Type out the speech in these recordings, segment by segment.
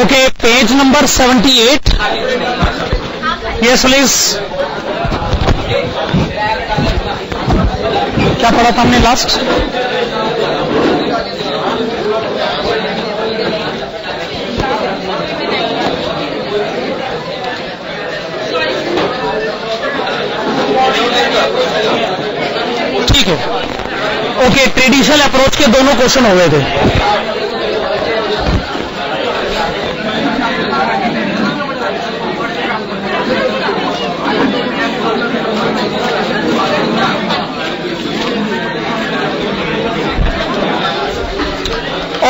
Okay, page number 78. Yes, please. क्या पढ़ा था हमने लास्ट? ठीक है. ओके, ट्रेडिशनल अप्रोच के दोनों क्वेश्चन हो गए थे.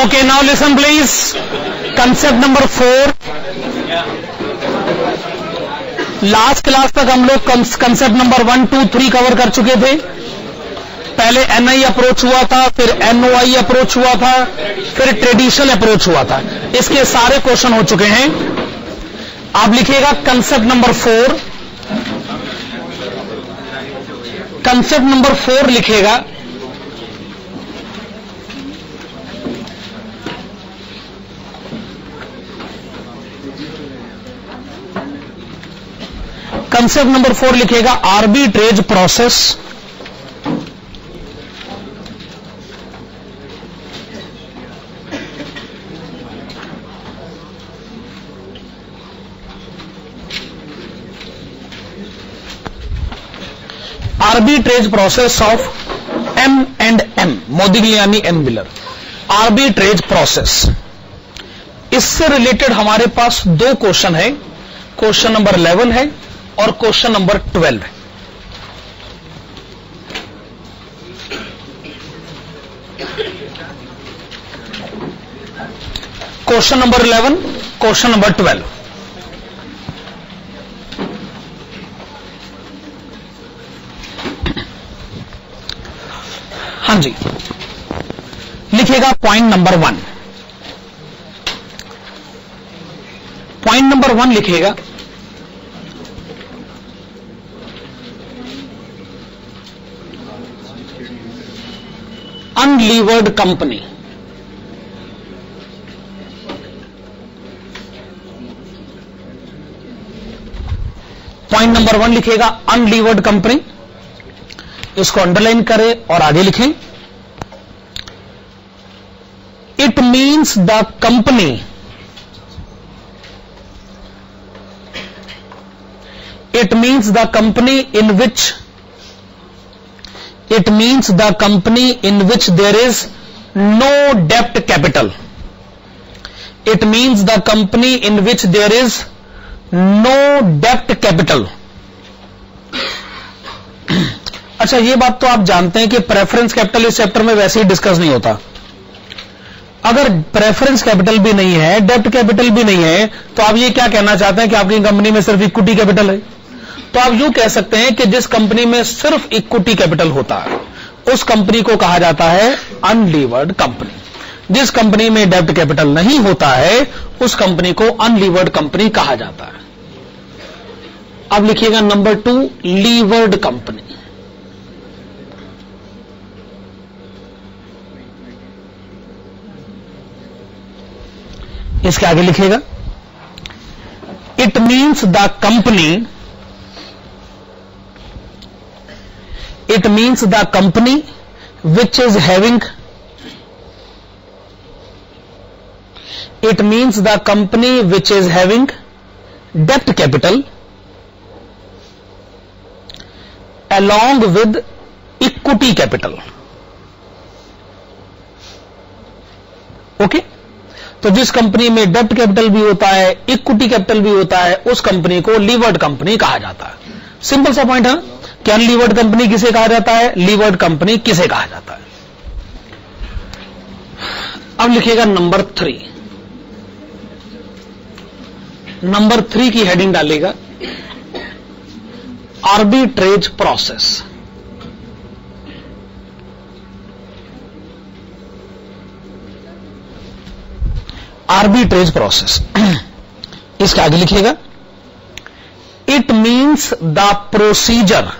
Okay, now listen please. Concept number 4. Last class तक हम लोग कंसेप्ट नंबर 1, 2, 3 कवर कर चुके थे. पहले एनआई अप्रोच हुआ था, फिर एनओआई अप्रोच हुआ था, फिर ट्रेडिशनल अप्रोच हुआ था. इसके सारे क्वेश्चन हो चुके हैं. आप लिखिएगा कंसेप्ट नंबर 4. कंसेप्ट नंबर 4 लिखिएगा. कंसेप्ट नंबर 4 लिखेगा arbitrage process. Arbitrage process of M&M, मोदिग्लियानी and Miller. Arbitrage process. इससे रिलेटेड हमारे पास दो क्वेश्चन है. क्वेश्चन नंबर 11 है और क्वेश्चन नंबर 12 है. Question number 11, question number 12. हाँ जी, लिखिएगा पॉइंट नंबर 1. पॉइंट नंबर 1 लिखिएगा अनलीवर्ड कंपनी. पॉइंट नंबर 1 लिखेगा अनलीवर्ड कंपनी. इसको अंडरलाइन करें और आगे लिखें. It means the company in which there is no debt capital. It means the company in which there is no debt capital. अच्छा, ये बात तो आप जानते हैं कि प्रेफरेंस कैपिटल इस चैप्टर में वैसे ही डिस्कस नहीं होता. अगर प्रेफरेंस कैपिटल भी नहीं है, डेब्ट कैपिटल भी नहीं है, तो आप ये क्या कहना चाहते हैं कि आपकी कंपनी में सिर्फ इक्विटी कैपिटल है? तो आप यूं कह सकते हैं कि जिस कंपनी में सिर्फ इक्विटी कैपिटल होता है उस कंपनी को कहा जाता है अनलीवर्ड कंपनी. जिस कंपनी में डेब्ट कैपिटल नहीं होता है उस कंपनी को अनलीवर्ड कंपनी कहा जाता है. अब लिखिएगा नंबर 2, लीवर्ड कंपनी. इसके आगे लिखिएगा it means the company which is having debt capital along with equity capital. Okay, तो जिस कंपनी में डेब्ट कैपिटल भी होता है, इक्विटी कैपिटल भी होता है, उस कंपनी को लीवर्ड कंपनी कहा जाता है. सिंपल सा पॉइंट है. कि अनलीवर्ड कंपनी किसे कहा जाता है, लीवर्ड कंपनी किसे कहा जाता है। अब लिखिएगा नंबर 3, नंबर 3 की हेडिंग डालिएगा आर्बिट्रेज प्रोसेस। आर्बिट्रेज प्रोसेस, इसके आगे लिखिएगा it means the procedure,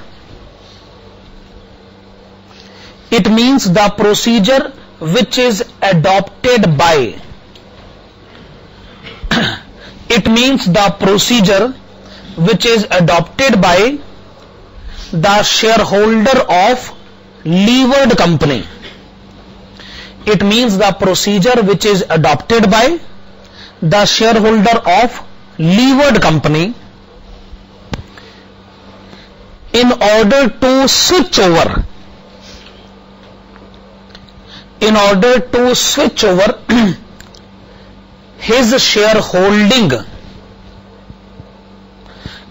it means the procedure which is adopted by, it means the procedure which is adopted by the shareholder of levered company. It means the procedure which is adopted by the shareholder of levered company in order to switch over, in order to switch over his shareholding,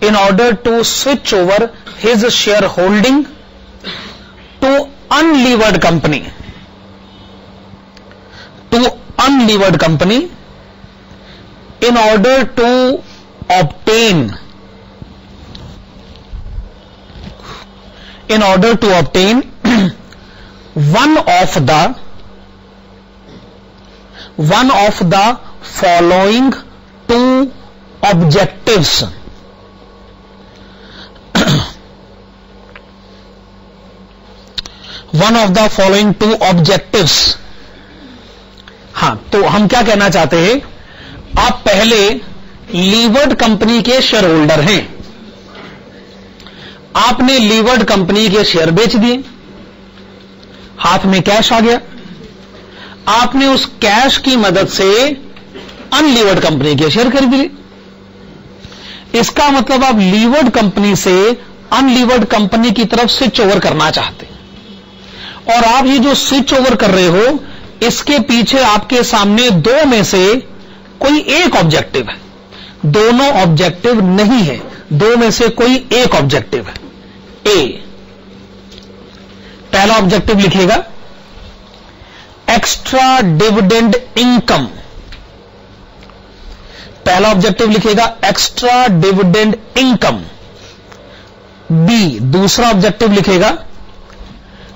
in order to switch over his shareholding to unlevered company, to unlevered company, in order to obtain, in order to obtain one of the following two objectives. One of the following two objectives. हां, तो हम क्या कहना चाहते हैं, आप पहले levered company के शेयर होल्डर हैं, आपने लीवर्ड कंपनी के शेयर बेच दिए, हाथ में कैश आ गया, आपने उस कैश की मदद से अनलीवर्ड कंपनी के शेयर खरीद लिए। इसका मतलब आप लीवर्ड कंपनी से अनलीवर्ड कंपनी की तरफ स्विच ओवर करना चाहते हैं, और आप ये जो स्विच ओवर कर रहे हो, इसके पीछे आपके सामने दो में से कोई एक ऑब्जेक्टिव है, दोनों ऑब्जेक्टिव नहीं है, दो में से कोई एक ऑब्जेक्टिव है। ए, पहला ऑब्जेक्टिव लिखिएगा एक्स्ट्रा डिविडेंड इनकम, पहला ऑब्जेक्टिव लिखिएगा एक्स्ट्रा डिविडेंड इनकम। बी, दूसरा ऑब्जेक्टिव लिखिएगा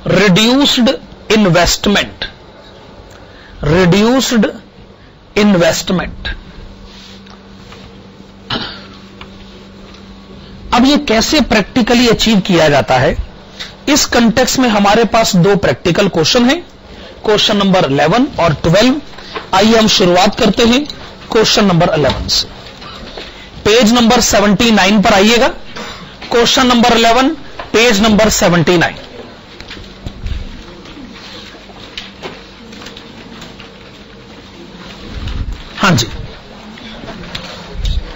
रिड्यूस्ड इन्वेस्टमेंट, रिड्यूस्ड इन्वेस्टमेंट। अब ये कैसे प्रैक्टिकली अचीव किया जाता है, इस कंटेक्स्ट में हमारे पास दो प्रैक्टिकल क्वेश्चन हैं, क्वेश्चन नंबर 11 और 12। आइए हम शुरुआत करते हैं क्वेश्चन नंबर 11 से। पेज नंबर 79 पर आइएगा, क्वेश्चन नंबर 11 पेज नंबर 79। हां जी,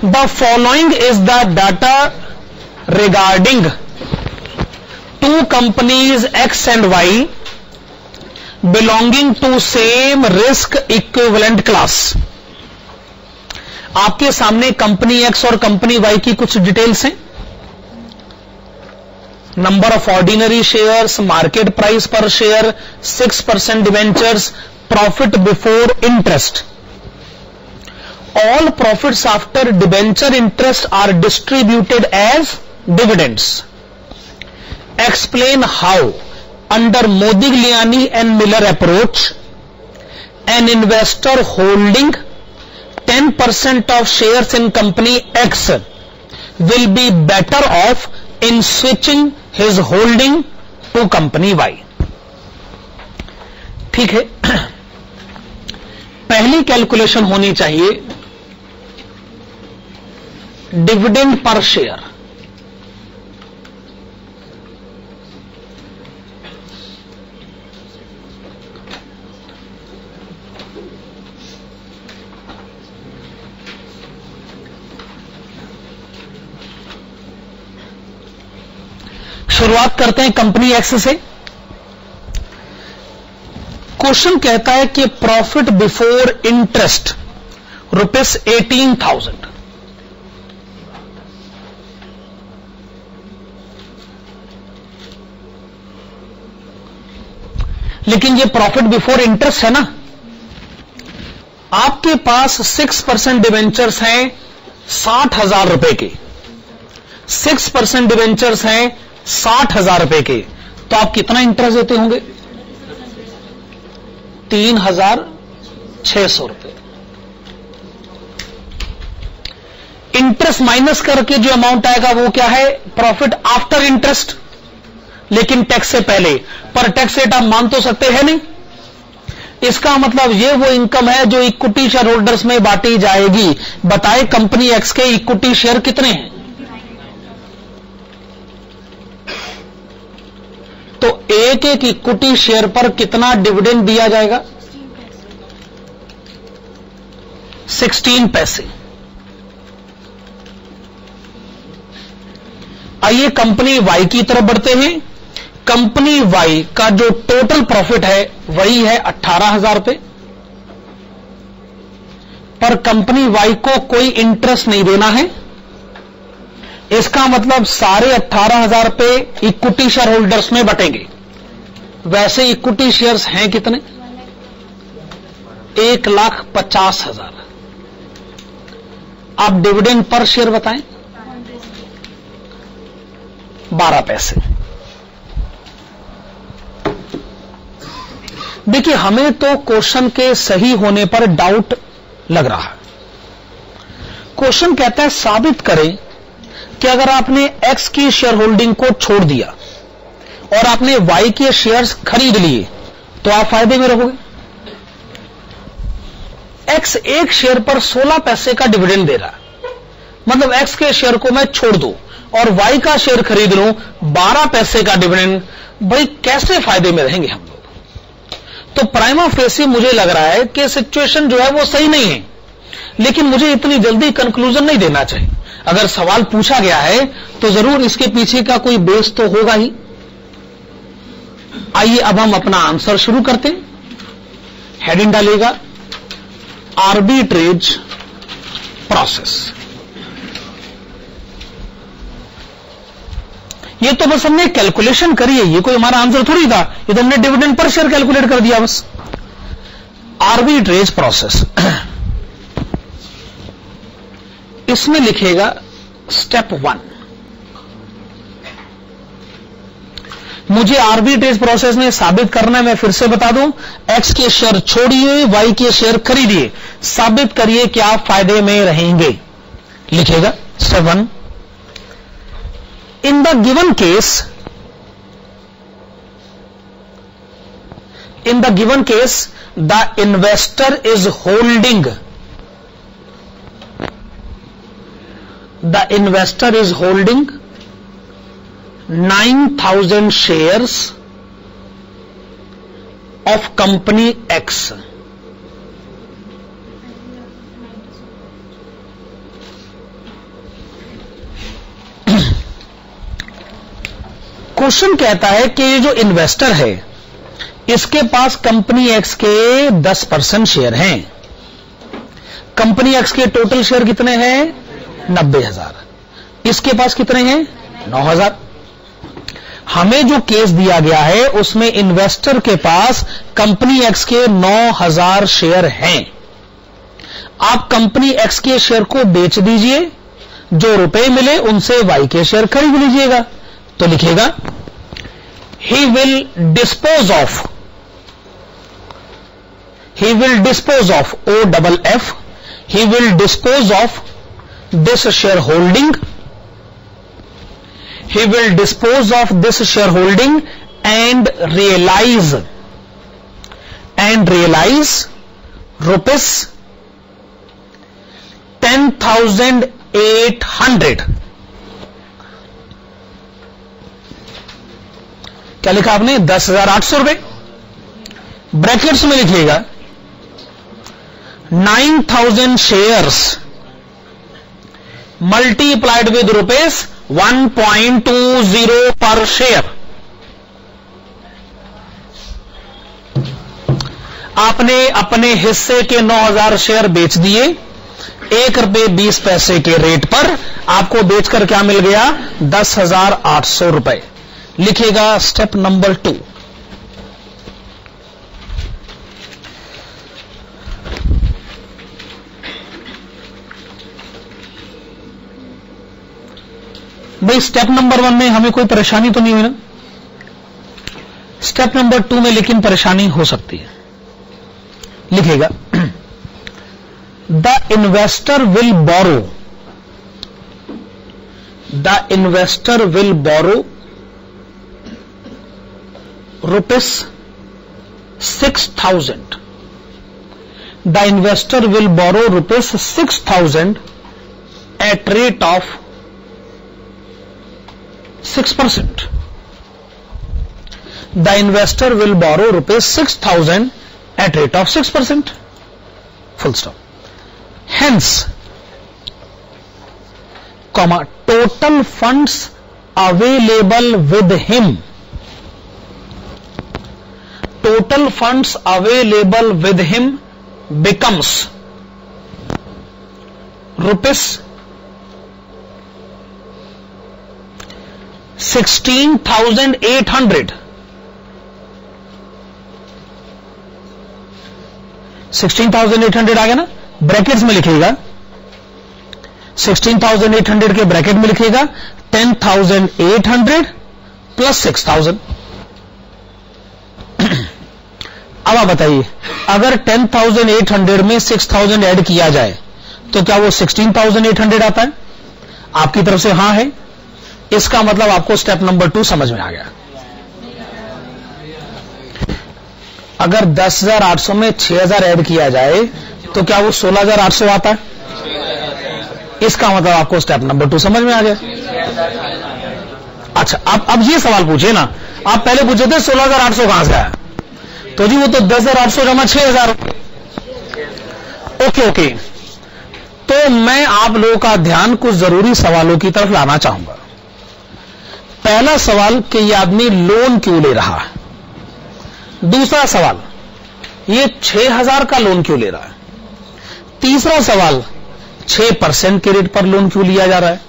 the following is the data regarding two companies X and Y belonging to same risk equivalent class. आपके सामने कंपनी एक्स और कंपनी वाई की कुछ डिटेल्स हैं, number of ordinary shares, market price per share, 6% debentures, profit before interest. All profits after debenture interest are distributed as dividends. Explain how, under Modigliani and Miller approach, an investor holding 10% of shares in company X will be better off in switching his holding to company Y. ठीक है, पहली calculation होनी चाहिए dividend per share. शुरुआत करते हैं company x से। Question कहता है कि प्रॉफिट बिफोर इंटरेस्ट ₹18,000, लेकिन ये प्रॉफिट बिफोर इंटरेस्ट है ना। आपके पास 6% डिवेंचर्स हैं 60,000 रुपए के, 6% डिवेंचर्स हैं 60,000 रुपए के, तो आप कितना इंटरेस्ट देते होंगे? 3,600 रुपए। इंटरेस्ट माइनस करके जो अमाउंट आएगा वो क्या है? प्रॉफिट आफ्टर इंटरेस्ट, लेकिन टैक्स से पहले। पर टैक्स रेट आप मान तो सकते हैं नहीं। इसका मतलब ये वो इनकम है जो इक्विटी शेयर होल्डर्स में बांटी जाएगी। बताए कंपनी एक्स के इक्विटी शेयर कितने हैं? तो एक एक इक्विटी शेयर पर कितना डिविडेंड दिया जाएगा? 16 पैसे। आइए कंपनी वाई की तरफ बढ़ते हैं। कंपनी वाई का जो टोटल प्रॉफिट है वही है 18,000 रुपए, पर कंपनी वाई को कोई इंटरेस्ट नहीं देना है। इसका मतलब सारे 18,000 रुपए इक्विटी शेयर होल्डर्स में बटेंगे। वैसे इक्विटी शेयर्स हैं कितने? 1,50,000। आप डिविडेंड पर शेयर बताएं। 12 पैसे। देखिए, हमें तो क्वेश्चन के सही होने पर डाउट लग रहा है। क्वेश्चन कहता है साबित करें कि अगर आपने एक्स की शेयर होल्डिंग को छोड़ दिया और आपने वाई के शेयर्स खरीद लिए तो आप फायदे में रहोगे। एक्स एक शेयर पर 16 पैसे का डिविडेंड दे रहा है, मतलब एक्स के शेयर को मैं छोड़ दूं और वाई का शेयर खरीद लूं 12 पैसे का डिविडेंड। भाई कैसे फायदे में रहेंगे हम लोग? तो प्राइमा फेसी मुझे लग रहा है कि सिचुएशन जो है वो सही नहीं है, लेकिन मुझे इतनी जल्दी कंक्लूजन नहीं देना चाहिए। अगर सवाल पूछा गया है तो जरूर इसके पीछे का कोई बेस तो होगा ही। आइए अब हम अपना आंसर शुरू करते हैं। हेडिंग डालेगा आर्बिट्रेज प्रोसेस। ये तो बस हमने कैलकुलेशन करी है, ये कोई हमारा आंसर थोड़ी था, ये तो हमने डिविडेंड पर शेयर कैलकुलेट कर दिया बस। आर्बिट्रेज प्रोसेस, इसमें लिखेगा स्टेप 1। मुझे आर्बिट्रेज प्रोसेस में साबित करना है, मैं फिर से बता दूं, एक्स के शेयर छोड़िए, वाई के शेयर खरीदिए, साबित करिए कि आप फायदे में रहेंगे। लिखेगा step 1। In the given case, the investor is holding 9,000 shares of company X. Question कहता है कि ये जो इन्वेस्टर है इसके पास कंपनी एक्स के 10% शेयर हैं। कंपनी एक्स के टोटल शेयर कितने हैं? 90,000। इसके पास कितने हैं? 9,000। हमें जो केस दिया गया है उसमें इन्वेस्टर के पास कंपनी एक्स के 9,000 शेयर हैं। आप कंपनी एक्स के शेयर को बेच दीजिए, जो रुपए मिले उनसे वाई के शेयर खरीद लीजिएगा। तो लिखेगा he will dispose of OFF, he will dispose of this shareholding, he will dispose of this shareholding and realize rupees 10,800। क्या लिखा आपने? 10,800 रुपए। ब्रैकेट्स में लिखिएगा 9,000 शेयर्स मल्टीप्लाइड विद रुपीज 1.20 पर शेयर। आपने अपने हिस्से के 9,000 शेयर बेच दिए ₹1.20 के रेट पर। आपको बेचकर क्या मिल गया? 10,800 रुपए। लिखेगा स्टेप नंबर 2। भाई स्टेप नंबर 1 में हमें कोई परेशानी तो नहीं हुई ना? स्टेप नंबर 2 में लेकिन परेशानी हो सकती है। लिखेगा the investor will borrow rupees 6,000. The investor will borrow rupees 6,000 at rate of 6%. The investor will borrow rupees 6,000 at rate of 6%. Full stop. Hence, total funds available with him. Total funds available with him becomes rupees 16,800. 16,800 आ गया ना? Brackets में लिखिएगा 16,800 के bracket में लिखिएगा 10,800 plus 6,000. अब आप बताइए, अगर 10,800 में 6,000 ऐड किया जाए तो क्या वो 16,800 आता है? आपकी तरफ से हां है, इसका मतलब आपको स्टेप नंबर 2 समझ में आ गया. अगर 10,800 में 6,000 ऐड किया जाए तो क्या वो 16,800 आता है? इसका मतलब आपको स्टेप नंबर 2 समझ में आ गया. अच्छा, अब ये सवाल पूछे ना, आप पहले पूछे थे 16,800 कहां से आया, तो जी वो तो 10,800 जमा 6,000. ओके. तो मैं आप लोगों का ध्यान कुछ जरूरी सवालों की तरफ लाना चाहूंगा. पहला सवाल कि ये आदमी लोन क्यों ले रहा है. दूसरा सवाल, ये 6,000 का लोन क्यों ले रहा है. तीसरा सवाल, 6% के रेट पर लोन क्यों लिया जा रहा है.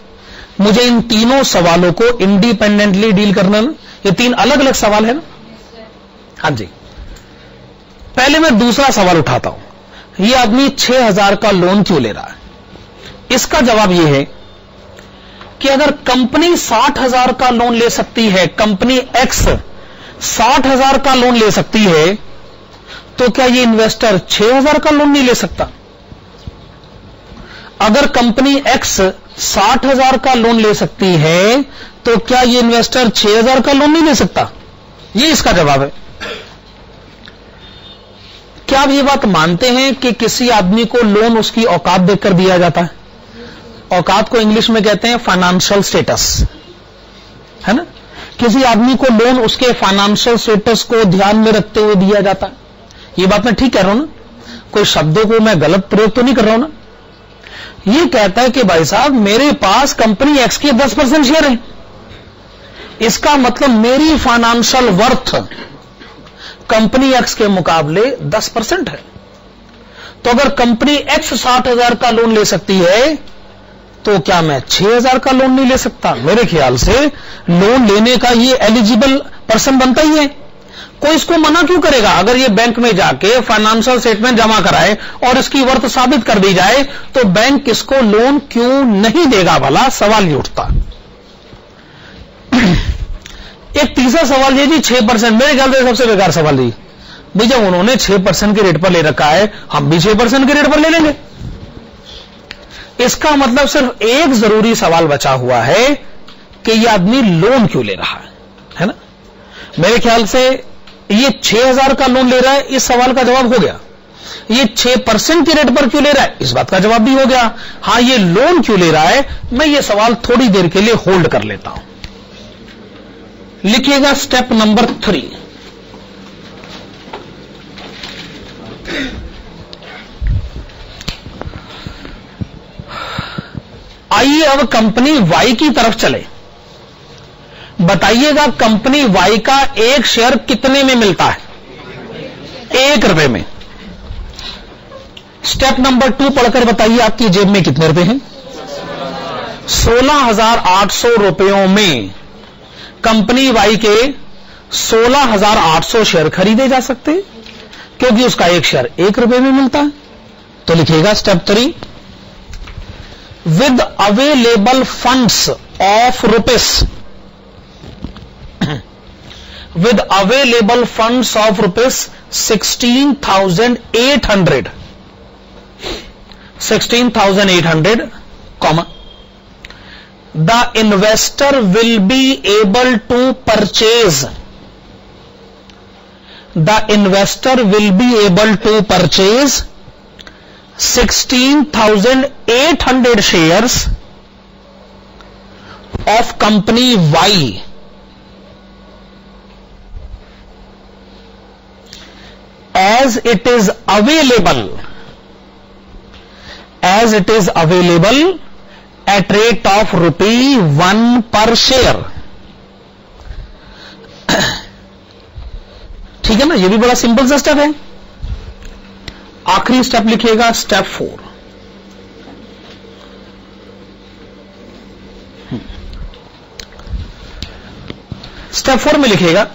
मुझे इन तीनों सवालों को इंडिपेंडेंटली डील करना ना. ये 3 अलग अलग सवाल है ना. हाँ जी, पहले मैं दूसरा सवाल उठाता हूं. ये आदमी 6,000 का लोन क्यों ले रहा है. इसका जवाब यह है कि अगर कंपनी 60,000 का लोन ले सकती है, कंपनी एक्स 60,000 का लोन ले सकती है, तो क्या ये इन्वेस्टर 6,000 का लोन नहीं ले सकता. अगर कंपनी एक्स 60,000 का लोन ले सकती है तो क्या ये इन्वेस्टर 6,000 का लोन नहीं ले सकता. ये इसका जवाब है. क्या आप ये बात मानते हैं कि किसी आदमी को लोन उसकी औकात देखकर दिया जाता है. औकात को इंग्लिश में कहते हैं फाइनेंशियल स्टेटस, है ना. किसी आदमी को लोन उसके फाइनेंशियल स्टेटस को ध्यान में रखते हुए दिया जाता है. ये बात मैं ठीक कह रहा हूं ना, कोई शब्दों को मैं गलत प्रयोग तो नहीं कर रहा हूं ना. ये कहता है कि भाई साहब मेरे पास कंपनी एक्स के 10% शेयर है, इसका मतलब मेरी फाइनेंशियल वर्थ कंपनी एक्स के मुकाबले 10% है. तो अगर कंपनी एक्स 60,000 का लोन ले सकती है तो क्या मैं 6,000 का लोन नहीं ले सकता. मेरे ख्याल से लोन लेने का ये एलिजिबल पर्सन बनता ही है. कोई इसको मना क्यों करेगा. अगर ये बैंक में जाके फाइनेंशियल स्टेटमेंट जमा कराए और इसकी वर्थ साबित कर दी जाए तो बैंक इसको लोन क्यों नहीं देगा, भला सवाल ही उठता. एक तीसरा सवाल ये जी 6%, मेरे ख्याल से सबसे बेकार सवाल जी. भाई जब उन्होंने 6% के रेट पर ले रखा है, हम भी 6% के रेट पर ले लेंगे. इसका मतलब सिर्फ एक जरूरी सवाल बचा हुआ है कि यह आदमी लोन क्यों ले रहा है ना. मेरे ख्याल से ये 6,000 का लोन ले रहा है, इस सवाल का जवाब हो गया. ये 6% के रेट पर क्यों ले रहा है, इस बात का जवाब भी हो गया. हां, ये लोन क्यों ले रहा है, मैं ये सवाल थोड़ी देर के लिए होल्ड कर लेता हूं. लिखिएगा स्टेप नंबर 3. आइए अब कंपनी वाई की तरफ चले. बताइएगा कंपनी वाई का एक शेयर कितने में मिलता है. 1 रुपए में. स्टेप नंबर 2 पढ़कर बताइए आपकी जेब में कितने रुपए हैं. 16,800 रुपयों में कंपनी वाई के 16,800 शेयर खरीदे जा सकते हैं क्योंकि उसका एक शेयर 1 रुपए में मिलता है. तो लिखिएगा step 3, with available funds of rupees with available funds of rupees 16,800, comma, the investor will be able to purchase 16,800 shares of company Y as it is available at rate of ₹1 per share. ठीक है ना, ये भी बड़ा simple सा step है. आखिरी step लिखिएगा स्टेप 4. स्टेप 4 में लिखिएगा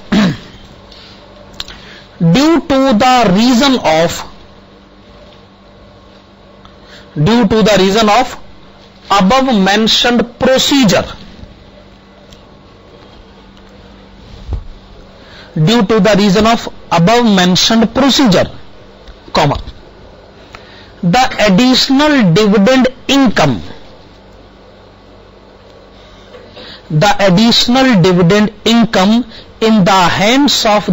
due to the reason of above mentioned procedure, comma, the additional dividend income in the hands of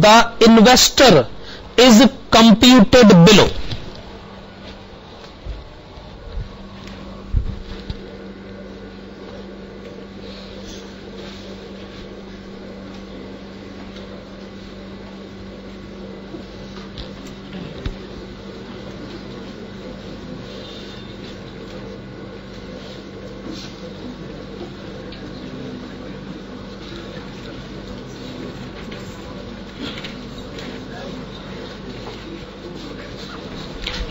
the investor, is computed below.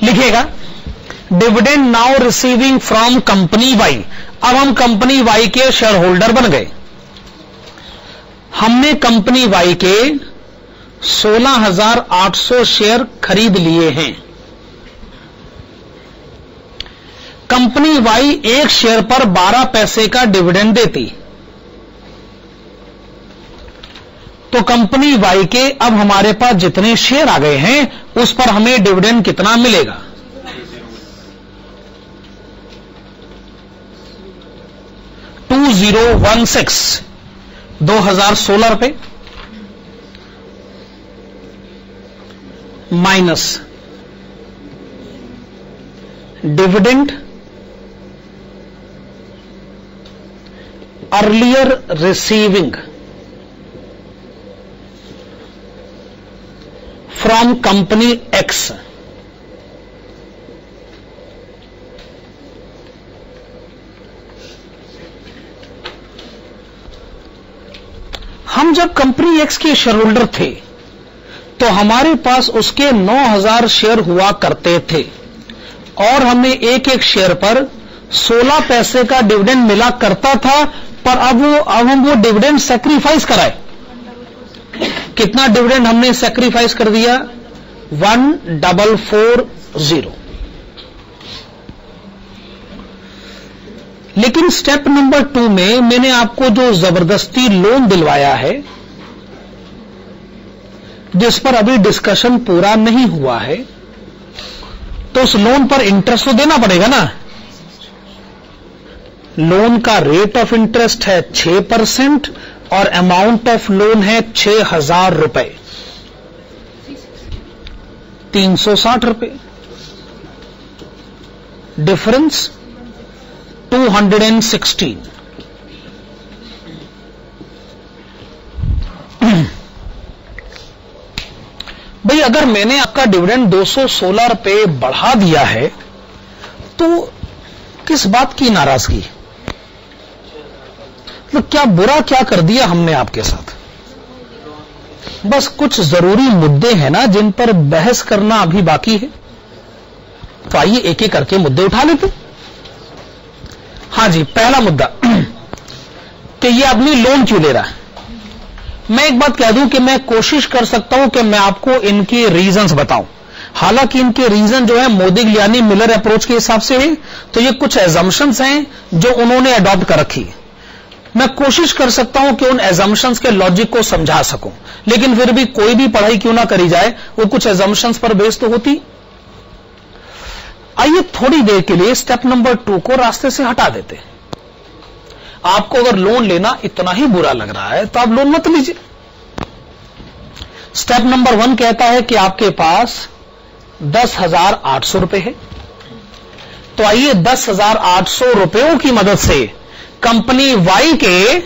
लिखिएगा dividend now receiving from company Y. अब हम company Y के share holder बन गए. हमने company Y के 16,800 share खरीद लिए हैं. कंपनी वाई एक शेयर पर 12 पैसे का डिविडेंड देती. तो कंपनी वाई के अब हमारे पास जितने शेयर आ गए हैं उस पर हमें डिविडेंड कितना मिलेगा? 2016 रुपए minus dividend earlier receiving from company x. हम जब कंपनी एक्स के शेयर होल्डर थे तो हमारे पास उसके 9,000 शेयर हुआ करते थे और हमें एक एक शेयर पर 16 पैसे का डिविडेंड मिला करता था. पर अब हम वो डिविडेंड सैक्रिफाइस कराए. कितना डिविडेंड हमने सैक्रिफाइस कर दिया? 1440. लेकिन स्टेप नंबर 2 में मैंने आपको जो जबरदस्ती लोन दिलवाया है जिस पर अभी डिस्कशन पूरा नहीं हुआ है, तो उस लोन पर इंटरेस्ट तो देना पड़ेगा ना. लोन का रेट ऑफ इंटरेस्ट है 6% और अमाउंट ऑफ लोन है 6,000 रुपए, 360 रुपए. डिफरेंस 216. भाई अगर मैंने आपका डिविडेंड 216 रुपए बढ़ा दिया है तो किस बात की नाराजगी? तो क्या बुरा क्या कर दिया हमने आपके साथ? बस कुछ जरूरी मुद्दे हैं ना जिन पर बहस करना अभी बाकी है. तो आइए एक एक करके मुद्दे उठा लेते. हाँ जी, पहला मुद्दा कि ये आदमी लोन क्यों ले रहा है. मैं एक बात कह दूं कि मैं कोशिश कर सकता हूं कि मैं आपको इनकी रीजंस बताऊं. हालांकि इनके रीजन जो है मोदिग्लियानी मिलर अप्रोच के हिसाब से है, तो ये कुछ एजम्पशंस हैं जो उन्होंने अडॉप्ट कर रखी। मैं कोशिश कर सकता हूं कि उन एजम्पशंस के लॉजिक को समझा सकूं, लेकिन फिर भी कोई भी पढ़ाई क्यों ना करी जाए वो कुछ एजम्पशंस पर बेस तो होती। आइए थोड़ी देर के लिए स्टेप नंबर 2 को रास्ते से हटा देते। आपको अगर लोन लेना इतना ही बुरा लग रहा है तो आप लोन मत लीजिए। स्टेप नंबर 1 कहता है कि आपके पास 10,800 रुपए है, तो आइए 10,800 रुपयों की मदद से कंपनी वाई के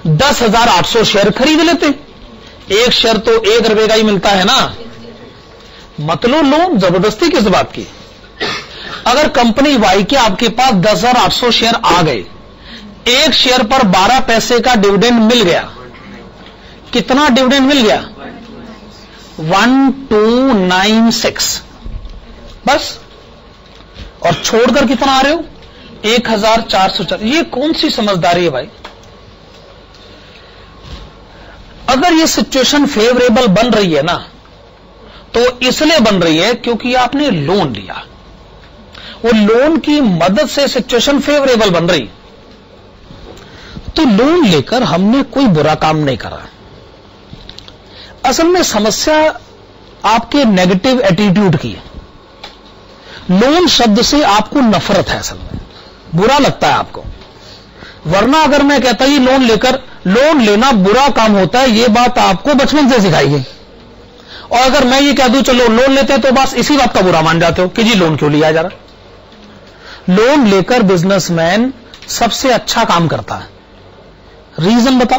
10,800 शेयर खरीद लेते। एक शेयर तो 1 रुपए का ही मिलता है ना, मतलब लोन जबरदस्ती किस बात की। अगर कंपनी वाई के आपके पास 10,800 शेयर आ गए, एक शेयर पर 12 पैसे का डिविडेंड मिल गया। कितना डिविडेंड मिल गया? 1296 बस। और छोड़कर कितना आ रहे हो? 1,404। ये कौन सी समझदारी है भाई? अगर ये सिचुएशन फेवरेबल बन रही है ना, तो इसलिए बन रही है क्योंकि आपने लोन लिया। वो लोन की मदद से सिचुएशन फेवरेबल बन रही। तो लोन लेकर हमने कोई बुरा काम नहीं करा। असल में समस्या आपके नेगेटिव एटीट्यूड की है। लोन शब्द से आपको नफरत है, असल में बुरा लगता है आपको। वरना अगर मैं कहता ही लोन लेना बुरा काम होता है, ये बात आपको बचपन से सिखाई गई। और अगर मैं ये कह दूं चलो लोन लेते हैं, तो बस इसी बात का बुरा मान जाते हो कि जी लोन क्यों लिया जा रहा। लोन लेकर बिजनेसमैन सबसे अच्छा काम करता है। रीजन बता।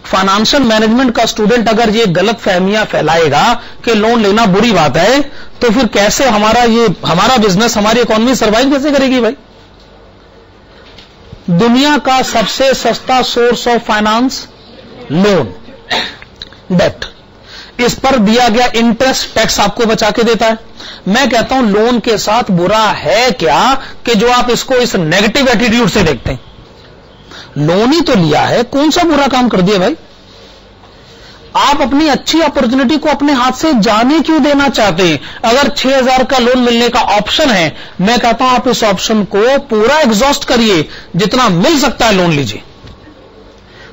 फाइनेंशियल मैनेजमेंट का स्टूडेंट अगर ये गलत फहमियां फैलाएगा कि लोन लेना बुरी बात है, तो फिर कैसे हमारा बिजनेस, हमारी इकोनॉमी सर्वाइव कैसे करेगी भाई? दुनिया का सबसे सस्ता source of finance loan, debt. इस पर दिया गया इंटरेस्ट टैक्स आपको बचा के देता है। मैं कहता हूं लोन के साथ बुरा है क्या कि जो आप इसको इस नेगेटिव एटीट्यूड से देखते हैं। लोन ही तो लिया है, कौन सा बुरा काम कर दिया भाई? आप अपनी अच्छी अपॉर्चुनिटी को अपने हाथ से जाने क्यों देना चाहते हैं? अगर 6,000 का लोन मिलने का ऑप्शन है, मैं कहता हूं आप इस ऑप्शन को पूरा एग्जॉस्ट करिए, जितना मिल सकता है लोन लीजिए।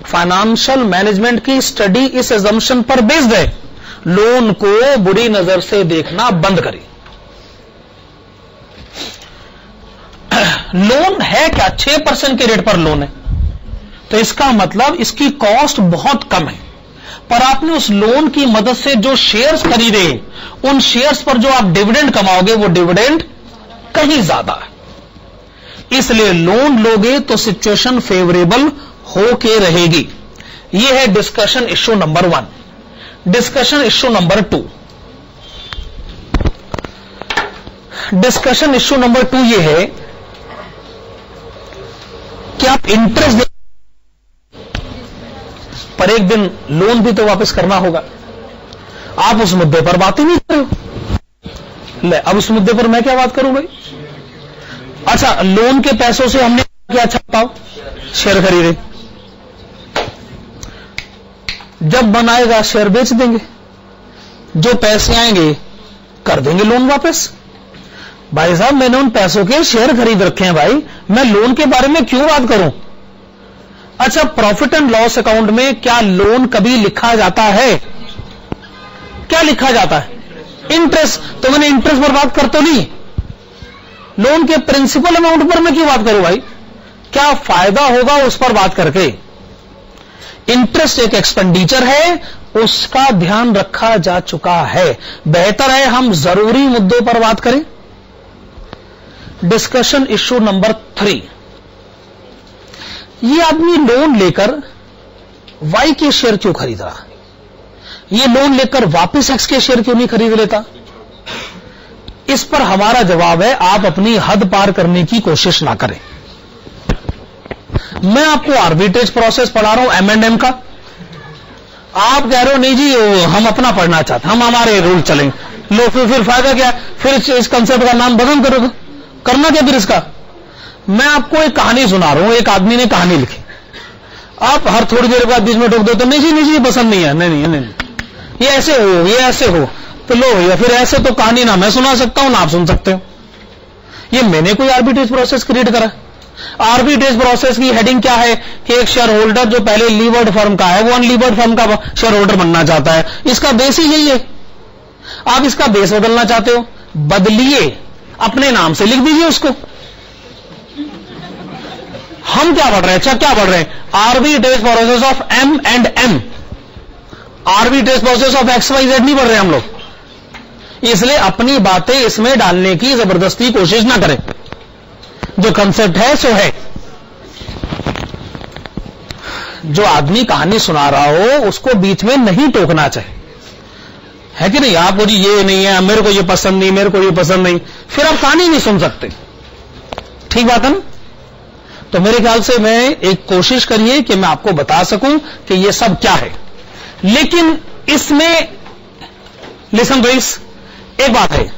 फाइनेंशियल मैनेजमेंट की स्टडी इस अजम्पशन पर बेस्ड है। लोन को बुरी नजर से देखना बंद करिए। लोन है क्या? 6% के रेट पर लोन है, तो इसका मतलब इसकी कॉस्ट बहुत कम है, पर आपने उस लोन की मदद से जो शेयर्स खरीदे, उन शेयर्स पर जो आप डिविडेंड कमाओगे, वो डिविडेंड कहीं ज्यादा है। इसलिए लोन लोगे तो सिचुएशन फेवरेबल होके रहेगी। यह है discussion issue number 1। Discussion issue number 2। Discussion issue number 2 यह है कि आप इंटरेस्ट दे, पर एक दिन लोन भी तो वापस करना होगा। आप उस मुद्दे पर बात ही नहीं कर रहे हो। ले, अब उस मुद्दे पर मैं क्या बात करूं भाई? अच्छा, लोन के पैसों से हमने क्या अच्छा पाओ? शेयर खरीदे। जब बनाएगा शेयर बेच देंगे, जो पैसे आएंगे कर देंगे लोन वापस। भाई साहब, मैंने उन पैसों के शेयर खरीद रखे हैं भाई, मैं लोन के बारे में क्यों बात करूं? अच्छा, प्रॉफिट एंड लॉस अकाउंट में क्या लोन कभी लिखा जाता है? क्या लिखा जाता है? इंटरेस्ट। तो मैंने इंटरेस्ट पर बात कर तो नहीं, लोन के प्रिंसिपल अमाउंट पर मैं क्यों बात करूं भाई? क्या फायदा होगा उस पर बात करके? इंटरेस्ट एक एक्सपेंडिचर है, उसका ध्यान रखा जा चुका है। बेहतर है हम जरूरी मुद्दों पर बात करें। Discussion issue number 3। ये आदमी लोन लेकर वाई के शेयर क्यों खरीद रहा? ये लोन लेकर वापस एक्स के शेयर क्यों नहीं खरीद लेता? इस पर हमारा जवाब है, आप अपनी हद पार करने की कोशिश ना करें। मैं आपको आर्बिट्रेज प्रोसेस पढ़ा रहा हूं M&M का, आप कह रहे हो नहीं जी हम अपना पढ़ना चाहते, हम हमारे रूल चलेंगे। लो, फिर फायदा क्या? फिर इस कंसेप्ट का नाम बदल करोगे, करना क्या फिर इसका? मैं आपको एक कहानी सुना रहा हूं, एक आदमी ने कहानी लिखी, आप हर थोड़ी देर बाद बीच में टोक दो तो नहीं जी पसंद नहीं है, नहीं, ये ऐसे हो, ये ऐसे हो। तो लो भैया, फिर ऐसे तो कहानी ना मैं सुना सकता हूं ना आप सुन सकते हो। ये मैंने कोई आर्बिट्रेज प्रोसेस क्रिएट करा? आर्बिट्रेज प्रोसेस की हेडिंग क्या है कि एक शेयर होल्डर जो पहले लीवर्ड फर्म का है वो अनलीवर्ड फर्म का शेयर होल्डर बनना चाहता है। इसका बेस ही यही है। आप इसका बेस बदलना चाहते हो, बदलिए, अपने नाम से लिख दीजिए उसको। हम क्या पढ़ रहे हैं? अच्छा, क्या पढ़ रहे हैं? Arbitrage process of M and M. Arbitrage process of X Y Z नहीं पढ़ रहे हम लोग। इसलिए अपनी बातें इसमें डालने की जबरदस्ती कोशिश ना करें। जो कंसेप्ट है सो है। जो आदमी कहानी सुना रहा हो उसको बीच में नहीं टोकना चाहिए, है कि नहीं? आपको जी ये नहीं है, मेरे को ये पसंद नहीं, मेरे को ये पसंद नहीं, फिर आप कहानी नहीं सुन सकते। ठीक बात है ना? तो मेरे ख्याल से मैं एक कोशिश करिए कि मैं आपको बता सकूं कि ये सब क्या है। लेकिन इसमें लिसन प्लीज, एक बात है,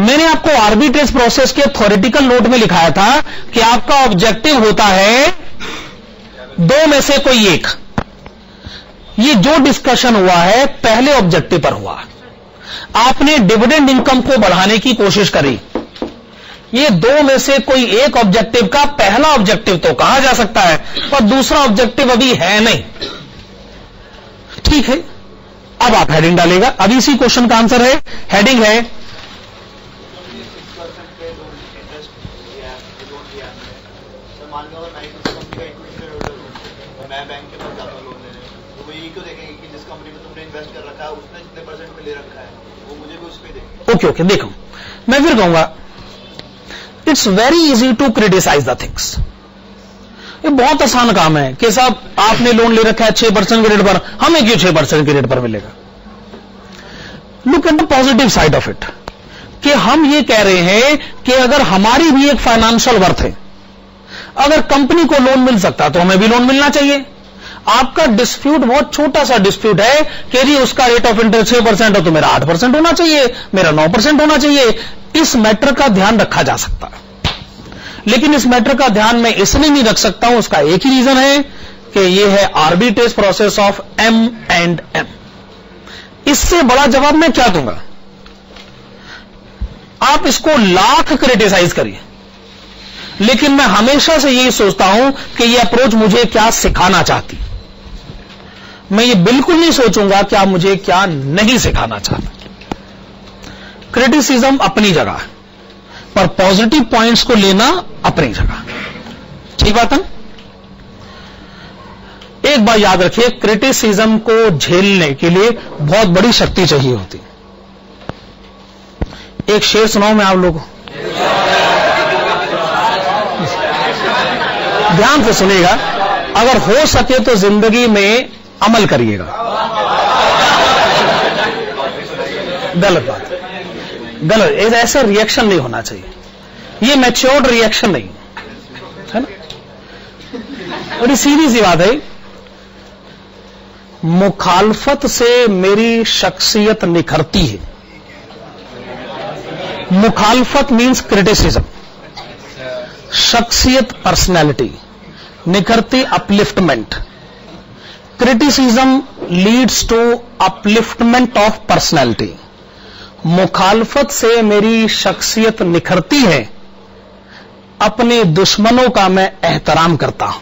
मैंने आपको आर्बिट्रेज प्रोसेस के थ्योरेटिकल नोट में लिखाया था कि आपका ऑब्जेक्टिव होता है दो में से कोई एक। ये जो डिस्कशन हुआ है पहले ऑब्जेक्टिव पर हुआ। आपने डिविडेंड इनकम को बढ़ाने की कोशिश करी। ये दो में से कोई एक ऑब्जेक्टिव का पहला ऑब्जेक्टिव तो कहा जा सकता है, पर दूसरा ऑब्जेक्टिव अभी है नहीं। ठीक है, अब आप हेडिंग डालेगा। अभी इसी क्वेश्चन का आंसर है, हेडिंग है मैं बैंक के पास जाता हूं लोन लेने, तो वो ये क्यों देखेंगे कि जिस कंपनी में तुमने इन्वेस्ट कर रखा है उसने जितने परसेंट में ले रखा है वो मुझे भी उस पे देंगे। ओके ओके, देखो मैं फिर कहूंगा it's very easy to criticise the things. ये बहुत आसान काम है कि साहब आपने लोन ले रखा है 6% के रेट पर, हमें क्यों 6% के रेट पर मिलेगा? Look at the positive side of it, कि हम ये कह रहे हैं कि अगर हमारी भी एक फाइनेंशियल वर्थ है, अगर कंपनी को लोन मिल सकता तो हमें भी लोन मिलना चाहिए। आपका डिस्प्यूट बहुत छोटा सा डिस्प्यूट है कि जी उसका रेट ऑफ इंटरेस्ट 6% है तो मेरा 8% होना चाहिए, मेरा 9% होना चाहिए। इस मैटर का ध्यान रखा जा सकता है, लेकिन इस मैटर का ध्यान मैं इसलिए नहीं रख सकता हूं, उसका एक ही रीजन है कि यह है arbitrage process of M and M. इससे बड़ा जवाब मैं क्या दूंगा? आप इसको लाख क्रिटिसाइज करिए, लेकिन मैं हमेशा से यही सोचता हूं कि यह अप्रोच मुझे क्या सिखाना चाहती। मैं ये बिल्कुल नहीं सोचूंगा कि आप मुझे क्या नहीं सिखाना चाहते। क्रिटिसिज्म अपनी जगह है, पर पॉजिटिव पॉइंट्स को लेना अपनी जगह। ठीक बात है? एक बात याद रखिए, क्रिटिसिज्म को झेलने के लिए बहुत बड़ी शक्ति चाहिए होती। एक शेर सुनाऊं मैं आप लोगों को, ध्यान से सुनिएगा। अगर हो सके तो जिंदगी में अमल करिएगा। गलत बात, गलत, ऐसा रिएक्शन नहीं होना चाहिए। ये मैच्योर्ड रिएक्शन नहीं है ना। बड़ी सीधी सी बात है, मुखालफत से मेरी शख्सियत निखरती है। मुखालफत मीन्स क्रिटिसिज्म, शख्सियत पर्सनैलिटी, निखरती upliftment. Criticism leads to upliftment of personality. मुखालफत से मेरी शख्सियत निखरती है, अपने दुश्मनों का मैं एहतराम करता हूं।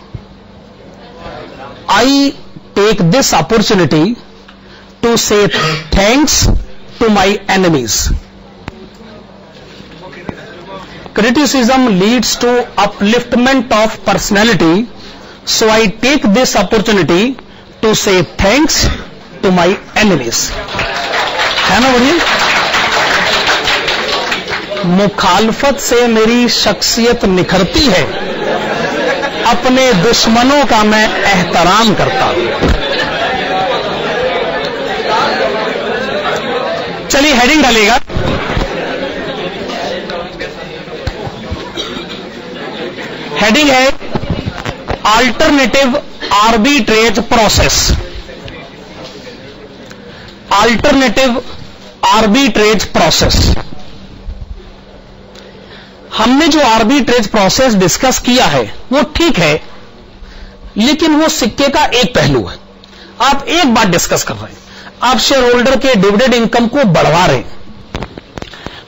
I take this opportunity to say thanks to my enemies. Criticism leads to upliftment of personality, so I take this opportunity to say thanks to my enemies. है ना बढ़िया? मुखालफत से मेरी शख्सियत निखरती है, अपने दुश्मनों का मैं एहतराम करता हूं। चलिए हेडिंग डालिएगा। हेडिंग है alternative arbitrage process. Alternative arbitrage process. हमने जो आर्बिट्रेज प्रोसेस डिस्कस किया है वो ठीक है, लेकिन वो सिक्के का एक पहलू है। आप एक बात डिस्कस कर रहे हैं, आप शेयर होल्डर के डिविडेंड इनकम को बढ़वा रहे हैं,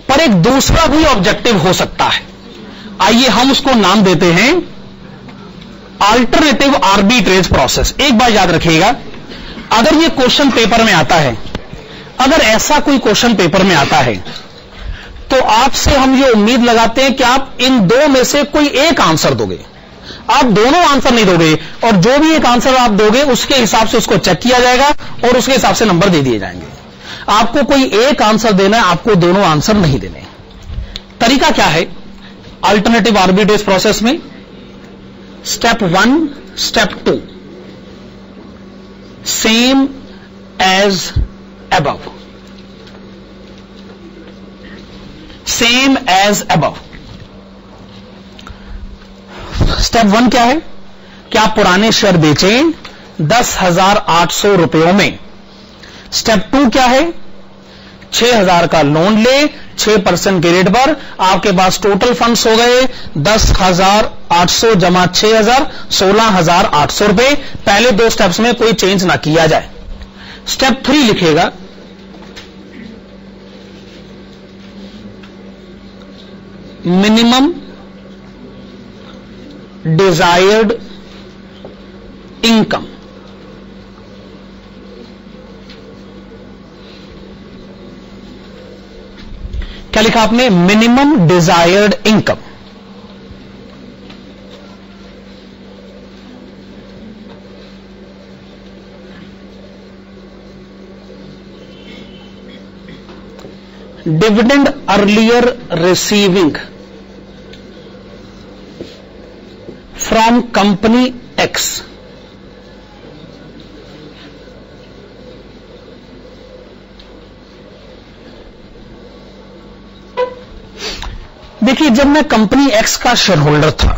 पर एक दूसरा भी ऑब्जेक्टिव हो सकता है। आइए हम उसको नाम देते हैं अल्टरनेटिव आर्बिट्रेज प्रोसेस। एक बात याद रखिएगा, अगर ये क्वेश्चन पेपर में आता है, अगर ऐसा कोई क्वेश्चन पेपर में आता है, तो आपसे हम ये उम्मीद लगाते हैं कि आप इन दो में से कोई एक आंसर दोगे। आप दोनों आंसर नहीं दोगे, और जो भी एक आंसर आप दोगे उसके हिसाब से उसको चेक किया जाएगा और उसके हिसाब से नंबर दे दिए जाएंगे। आपको कोई एक आंसर देना है, आपको दोनों आंसर नहीं देने। तरीका क्या है अल्टरनेटिव आर्बिट्रेज प्रोसेस में? Step 1, step 2 same as above, same as above. Step 1 क्या है कि आप पुराने शेयर बेचें 10,800 रुपयों में। स्टेप 2 क्या है? 6,000 का लोन ले 6% के रेट पर, आपके पास टोटल फंड्स हो गए 10,800 जमा 6,000, 16,800 रुपए। पहले दो स्टेप्स में कोई चेंज ना किया जाए। स्टेप 3 लिखेगा मिनिमम डिजायर्ड इनकम। क्या लिखा आपने? Minimum desired income. Dividend earlier receiving from company x. देखिए, जब मैं कंपनी एक्स का शेयर होल्डर था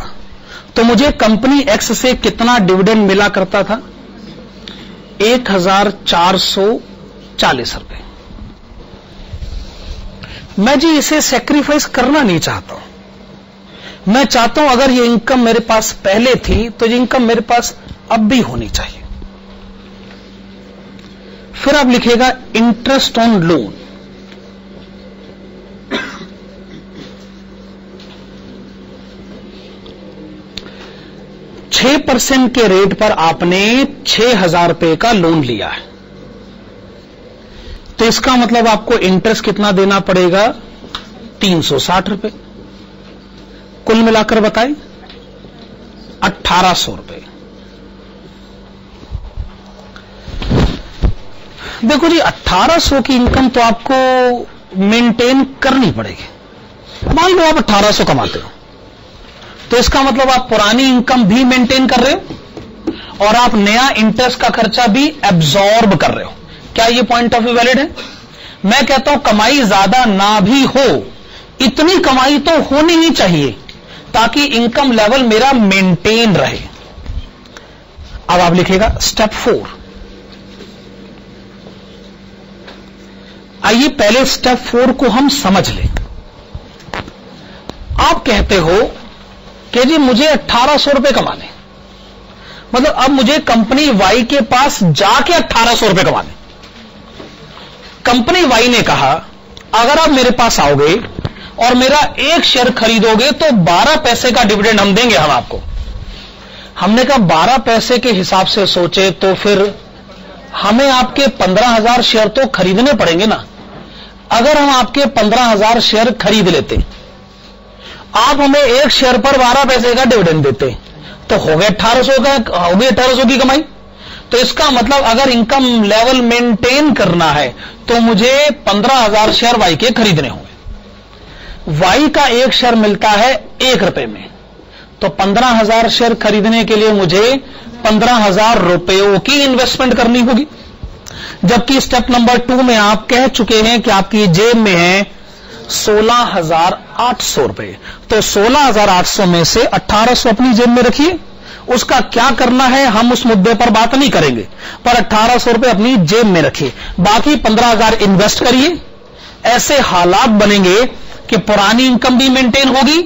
तो मुझे कंपनी एक्स से कितना डिविडेंड मिला करता था? 1,440 रुपए। मैं जी इसे सैक्रिफाइस करना नहीं चाहता हूं। मैं चाहता हूं अगर ये इनकम मेरे पास पहले थी तो ये इनकम मेरे पास अब भी होनी चाहिए। फिर आप लिखेगा इंटरेस्ट ऑन लोन। छह % के रेट पर आपने 6,000 रुपए का लोन लिया है, तो इसका मतलब आपको इंटरेस्ट कितना देना पड़ेगा? 360 रुपए। कुल मिलाकर बताएं 1,800 रुपए। देखो जी, 1,800 की इनकम तो आपको मेंटेन करनी पड़ेगी। मान लो आप 1,800 कमाते हो, तो इसका मतलब आप पुरानी इनकम भी मेंटेन कर रहे हो और आप नया इंटरेस्ट का खर्चा भी एब्जॉर्ब कर रहे हो। क्या ये पॉइंट ऑफ व्यू वैलिड है? मैं कहता हूं कमाई ज्यादा ना भी हो, इतनी कमाई तो होनी ही चाहिए ताकि इनकम लेवल मेरा मेंटेन रहे। अब आप लिखेगा स्टेप 4। आइए पहले स्टेप 4 को हम समझ लें। आप कहते हो कि जी मुझे 1,800 रुपए कमाने, मतलब अब मुझे कंपनी वाई के पास जाके 1,800 रुपए कमाने। कंपनी वाई ने कहा अगर आप मेरे पास आओगे और मेरा एक शेयर खरीदोगे तो 12 पैसे का डिविडेंड हम देंगे हम आपको। हमने कहा 12 पैसे के हिसाब से सोचे तो फिर हमें आपके 15,000 शेयर तो खरीदने पड़ेंगे ना। अगर हम आपके 15,000 शेयर खरीद लेते, आप हमें एक शेयर पर 12 पैसे का डिविडेंड देते, तो हो गए 1,800 की कमाई। तो इसका मतलब अगर इनकम लेवल मेंटेन करना है तो मुझे 15,000 शेयर वाई के खरीदने होंगे। वाई का एक शेयर मिलता है 1 रुपए में, तो 15,000 शेयर खरीदने के लिए मुझे 15,000 रुपयों की इन्वेस्टमेंट करनी होगी। जबकि स्टेप नंबर 2 में आप कह चुके हैं कि आपकी जेब में है 16,800 रुपए, तो 16,800 में से 1,800 अपनी जेब में रखिए। उसका क्या करना है हम उस मुद्दे पर बात नहीं करेंगे, पर 1,800 रुपए अपनी जेब में रखिए, बाकी 15,000 इन्वेस्ट करिए। ऐसे हालात बनेंगे कि पुरानी इनकम भी मेंटेन होगी,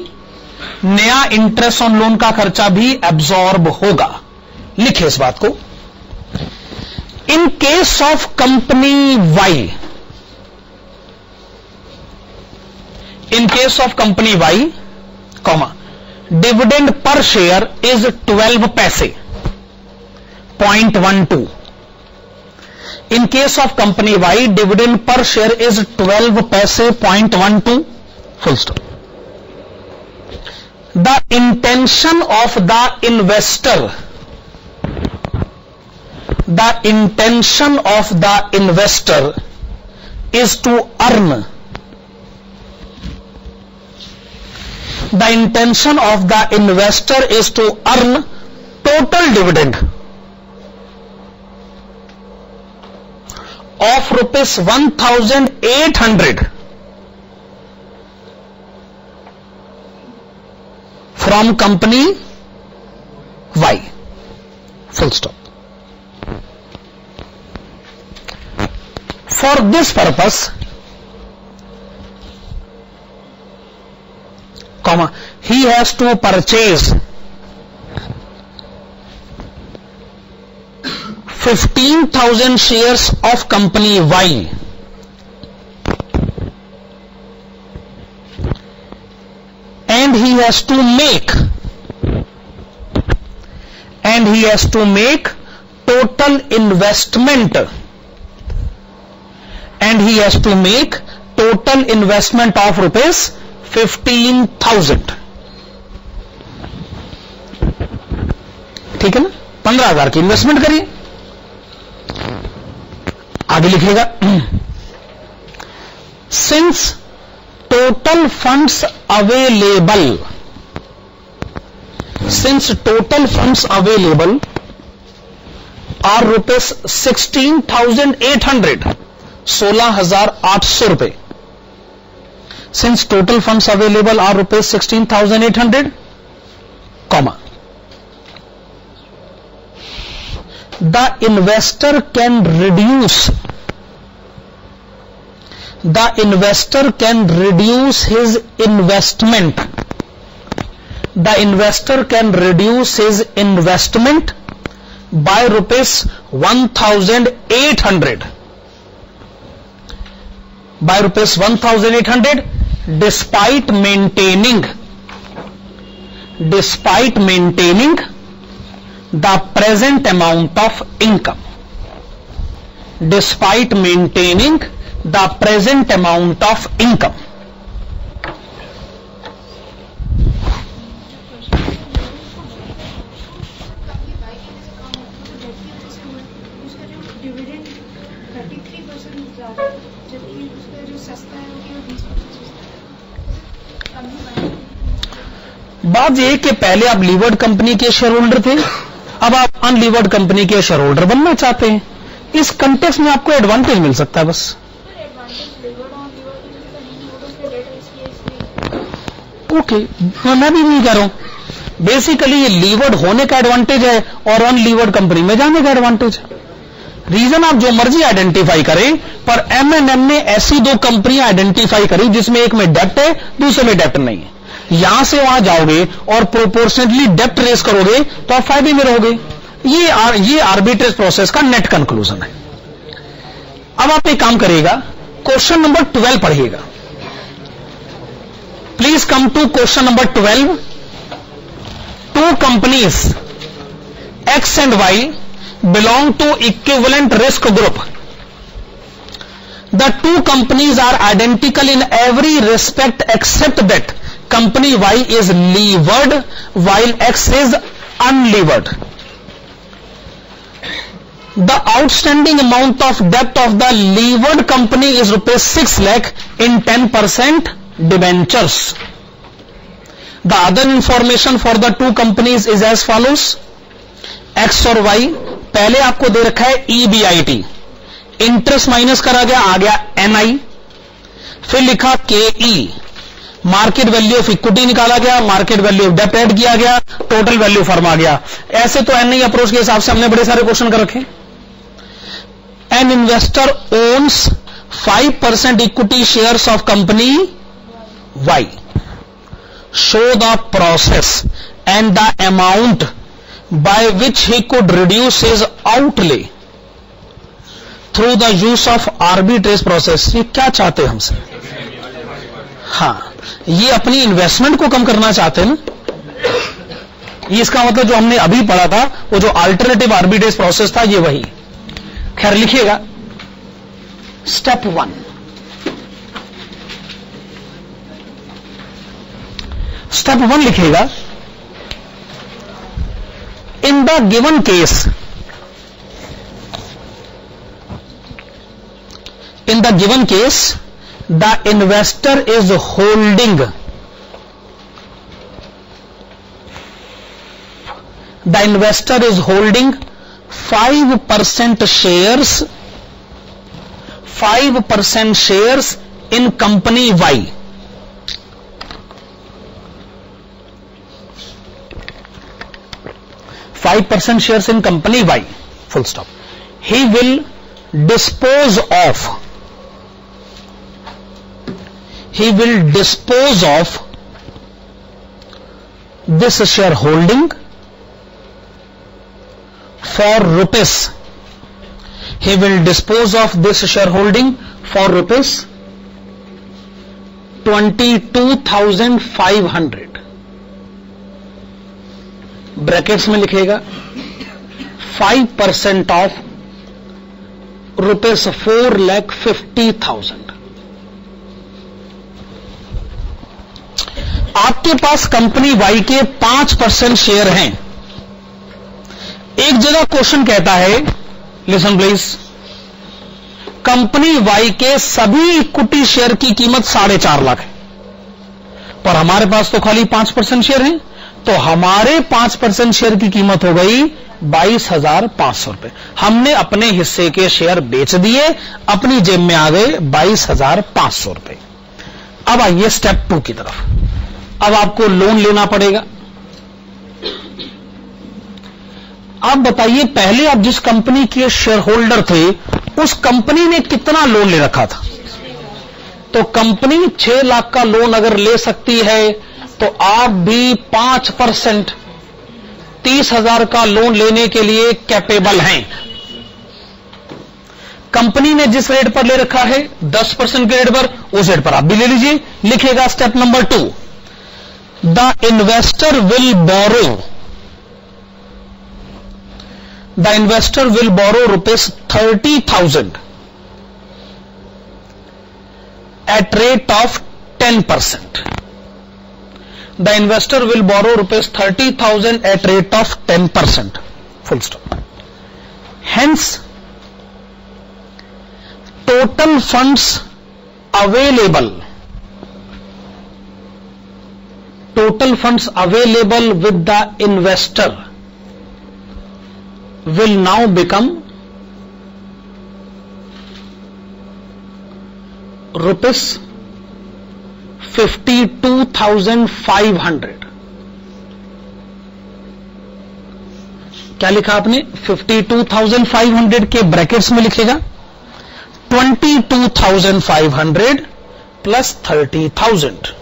नया इंटरेस्ट ऑन लोन का खर्चा भी एब्जॉर्ब होगा। लिखिए इस बात को। In case of company Y, dividend per share is 12 paise, 0.12. In case of company Y, dividend per share is 12 paise, 0.12, full stop. The intention of the investor is to earn. The intention of the investor is to earn total dividend of rupees 1,800 from company Y. Full stop. For this purpose, he has to purchase 15,000 shares of company Y and he has to make total investment of rupees 15,000. ठीक है ना, 15,000 की investment करिए. आगे लिखेगा, since total funds available are rupees 16,800, 16,800 रुपए. Since total funds available are rupees 16,800, the investor can reduce his investment. By rupees 1,800. Despite maintaining the present amount of income. बात यह कि पहले आप लीवर्ड कंपनी के शेयर होल्डर थे, अब आप अनलीवर्ड कंपनी के शेयर होल्डर बनना चाहते हैं. इस कंटेक्स्ट में आपको एडवांटेज मिल सकता है बस. ओके, मैं भी नहीं कह रहा हूं. बेसिकली ये लीवर्ड होने का एडवांटेज है और अनलीवर्ड कंपनी में जाने का एडवांटेज है. रीजन आप जो मर्जी आइडेंटिफाई करें, पर M&M ने ऐसी दो कंपनियां आइडेंटिफाई करी जिसमें एक में डेप्ट है, दूसरे में डेप्ट नहीं है. यहां से वहां जाओगे और प्रोपोर्शनली डेप्ट रेस करोगे तो आप फायदे में रहोगे. ये आर्बिट्रेज प्रोसेस का नेट कंक्लूजन है. अब आप एक काम करिएगा, क्वेश्चन नंबर 12 पढ़िएगा. Please come to question number 12. Two companies X and Y belong to equivalent risk group. The two companies are identical in every respect except that company Y is levered while X is unlevered. The outstanding amount of debt of the levered company is rupees 6 lakh in 10% debentures. The other information for the two companies is as follows. X और Y पहले आपको दे रखा है EBIT, interest minus करा गया, आ गया NI. फिर लिखा KE, market value of equity निकाला गया, मार्केट वैल्यू ऑफ डेप्ट ऐड किया गया, टोटल वैल्यू फर्म आ गया. ऐसे तो NI अप्रोच के हिसाब से हमने बड़े सारे क्वेश्चन कर रखे. An investor owns 5% equity shares of company Y. Show the process and the amount by which he could reduce his outlay through the use of arbitrage process. ये क्या चाहते हैं हमसे? हाँ, ये अपनी इन्वेस्टमेंट को कम करना चाहते हैं ना। ये इसका मतलब जो हमने अभी पढ़ा था, वो जो अल्टरनेटिव आर्बिट्रेज प्रोसेस था, ये वही। खैर लिखिएगा स्टेप 1। स्टेप 1 लिखिएगा, in the given case, in the given case the investor is holding 5% shares in company Y. $5% shares in company Y, full stop. He will dispose of this shareholding for rupees. He will dispose of this shareholding for rupees 22,500. Brackets में लिखेगा 5% of rupees 4,50,000। आपके पास company Y के 5% share हैं। एक जगह question कहता है, listen please, company Y के सभी इक्विटी शेयर की कीमत 4.5 लाख है, पर हमारे पास तो खाली 5% शेयर हैं, तो हमारे 5% शेयर की कीमत हो गई 22,500 रुपए। हमने अपने हिस्से के शेयर बेच दिए, अपनी जेब में आ गए 22,500 रुपए। अब आइए स्टेप 2 की तरफ। अब आपको लोन लेना पड़ेगा। आप बताइए, पहले आप जिस कंपनी के शेयर होल्डर थे, उस कंपनी ने कितना लोन ले रखा था? तो कंपनी 6 लाख का लोन अगर ले सकती है, तो आप भी 5% 30,000 का लोन लेने के लिए कैपेबल हैं। कंपनी ने जिस रेट पर ले रखा है 10% के रेट पर, उस रेट पर आप भी ले लीजिए। लिखिएगा step number 2, the investor will borrow rupees 30,000 at rate of 10%. The investor will borrow rupees 30,000 at rate of 10%. Full stop. Hence, total funds available with the investor will now become rupees 52,500। क्या लिखा आपने? 52,500 के brackets में लिखेगा 22,500 plus 30,000।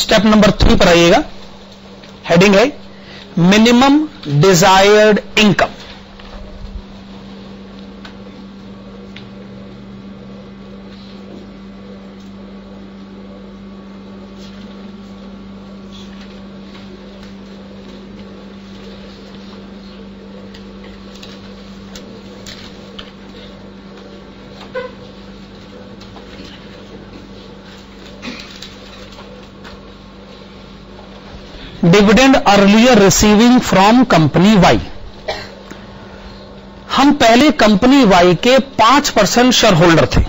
Step number 3 पर आइएगा। Heading है minimum desired income. Dividend earlier receiving from company Y. हम पहले कंपनी वाई के 5% शेयर होल्डर थे।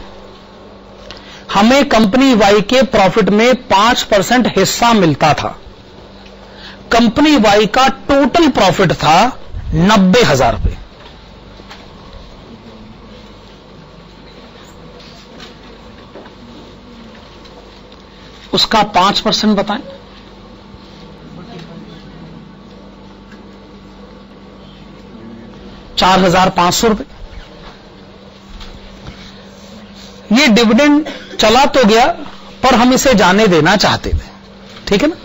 हमें कंपनी वाई के प्रॉफिट में 5% हिस्सा मिलता था। कंपनी वाई का टोटल प्रॉफिट था 90,000 रुपए। उसका 5% बताएं। 4,500 रुपए। ये डिविडेंड चला तो गया, पर हम इसे जाने देना चाहते थे, ठीक है ना।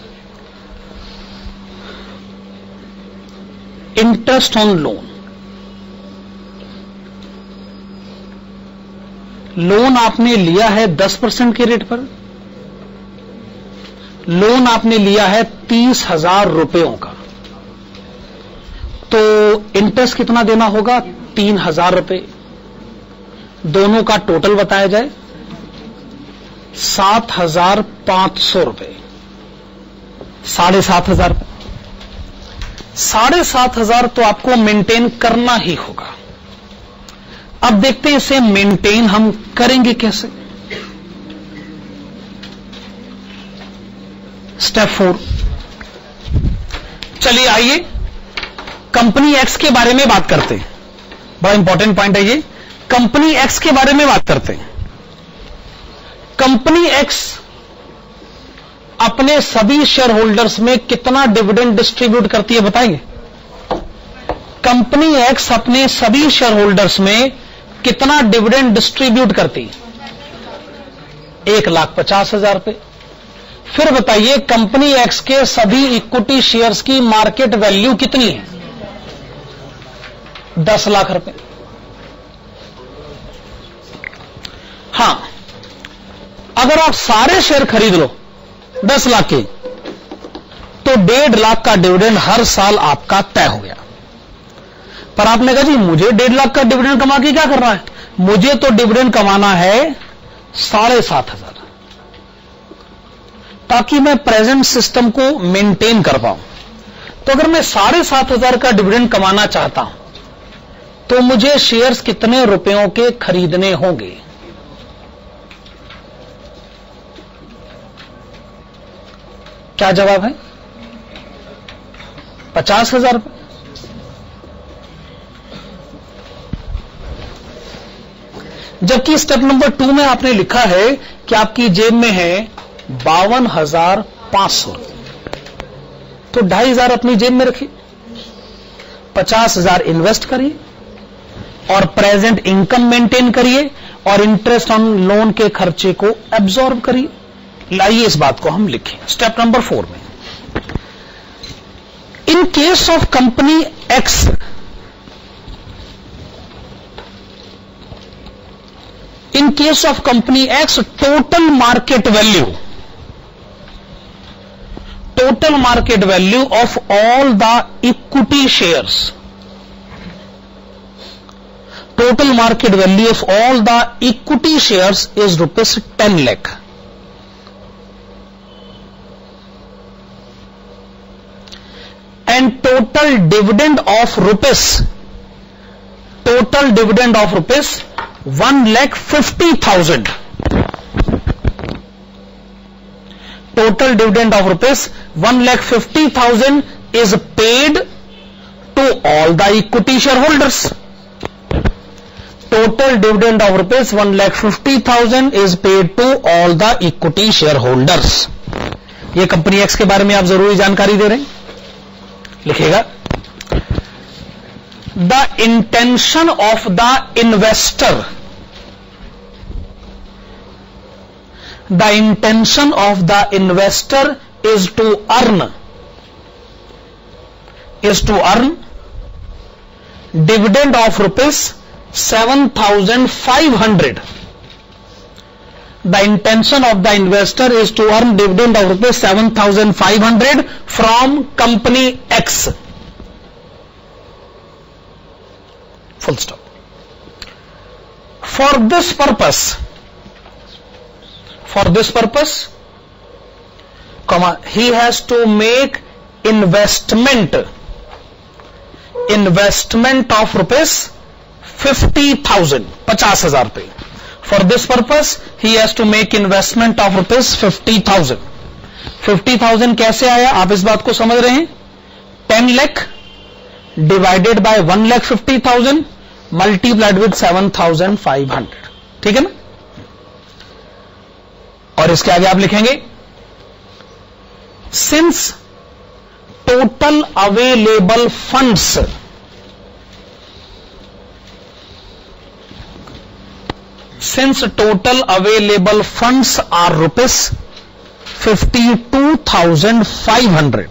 इंटरेस्ट ऑन लोन, लोन आपने लिया है 10% के रेट पर, लोन आपने लिया है 30,000 रुपयों का, तो इंटरेस्ट कितना देना होगा? 3,000 रुपए। दोनों का टोटल बताया जाए 7,500 रुपए, 7,500। 7,500 तो आपको मेंटेन करना ही होगा। अब देखते हैं इसे मेंटेन हम करेंगे कैसे। स्टेप 4, चलिए आइए कंपनी एक्स के बारे में बात करते हैं। बड़ा इंपॉर्टेंट पॉइंट है ये, कंपनी एक्स के बारे में बात करते हैं। कंपनी एक्स अपने सभी शेयर होल्डर्स में कितना डिविडेंड डिस्ट्रीब्यूट करती है बताएंगे? कंपनी एक्स अपने सभी शेयर होल्डर्स में कितना डिविडेंड डिस्ट्रीब्यूट करती? 1,50,000 रुपए। फिर बताइए कंपनी एक्स के सभी इक्विटी शेयर्स की मार्केट वैल्यू कितनी है? 10 लाख रुपए। हां, अगर आप सारे शेयर खरीद लो 10 लाख के, तो 1.5 लाख का डिविडेंड हर साल आपका तय हो गया। पर आपने कहा जी मुझे 1.5 लाख का डिविडेंड कमा के क्या करना है? मुझे तो डिविडेंड कमाना है 7,500, ताकि मैं प्रेजेंट सिस्टम को मेंटेन कर पाऊं। तो अगर मैं 7,500 का डिविडेंड कमाना चाहता हूं, तो मुझे शेयर्स कितने रुपयों के खरीदने होंगे? क्या जवाब है? 50,000 रुपए। जबकि स्टेप नंबर 2 में आपने लिखा है कि आपकी जेब में है 52,500, तो 2,500 अपनी जेब में रखिए, 50,000 इन्वेस्ट करिए और प्रेजेंट इनकम मेंटेन करिए और इंटरेस्ट ऑन लोन के खर्चे को एब्जॉर्ब करिए। लाइए इस बात को हम लिखें स्टेप नंबर 4 में। In case of company x, in case of company X, total market value of all the equity shares, total market value of all the equity shares is rupees 10 lakh. And total dividend of rupees 1,50,000. Total dividend of rupees 1,50,000 is paid to all the equity shareholders. Total dividend of rupees 1,50,000 is paid to all the equity shareholders. ये company x के बारे में आप जरूरी जानकारी दे रहे हैं, लिखेगा the intention of the investor, is to earn dividend of rupees 7,500. The intention of the investor is to earn dividend of rupees 7,500 from company X. Full stop. For this purpose, comma, he has to make investment of rupees 50,000, 50,000 रुपए. For this purpose, he has to make investment of rupees 50,000. 50,000 कैसे आया? आप इस बात को समझ रहे हैं? 10 lakh divided by 1,50,000 multiplied with 7,500. ठीक है ना? और इसके आगे आप लिखेंगे since total available funds are rupees 52,500,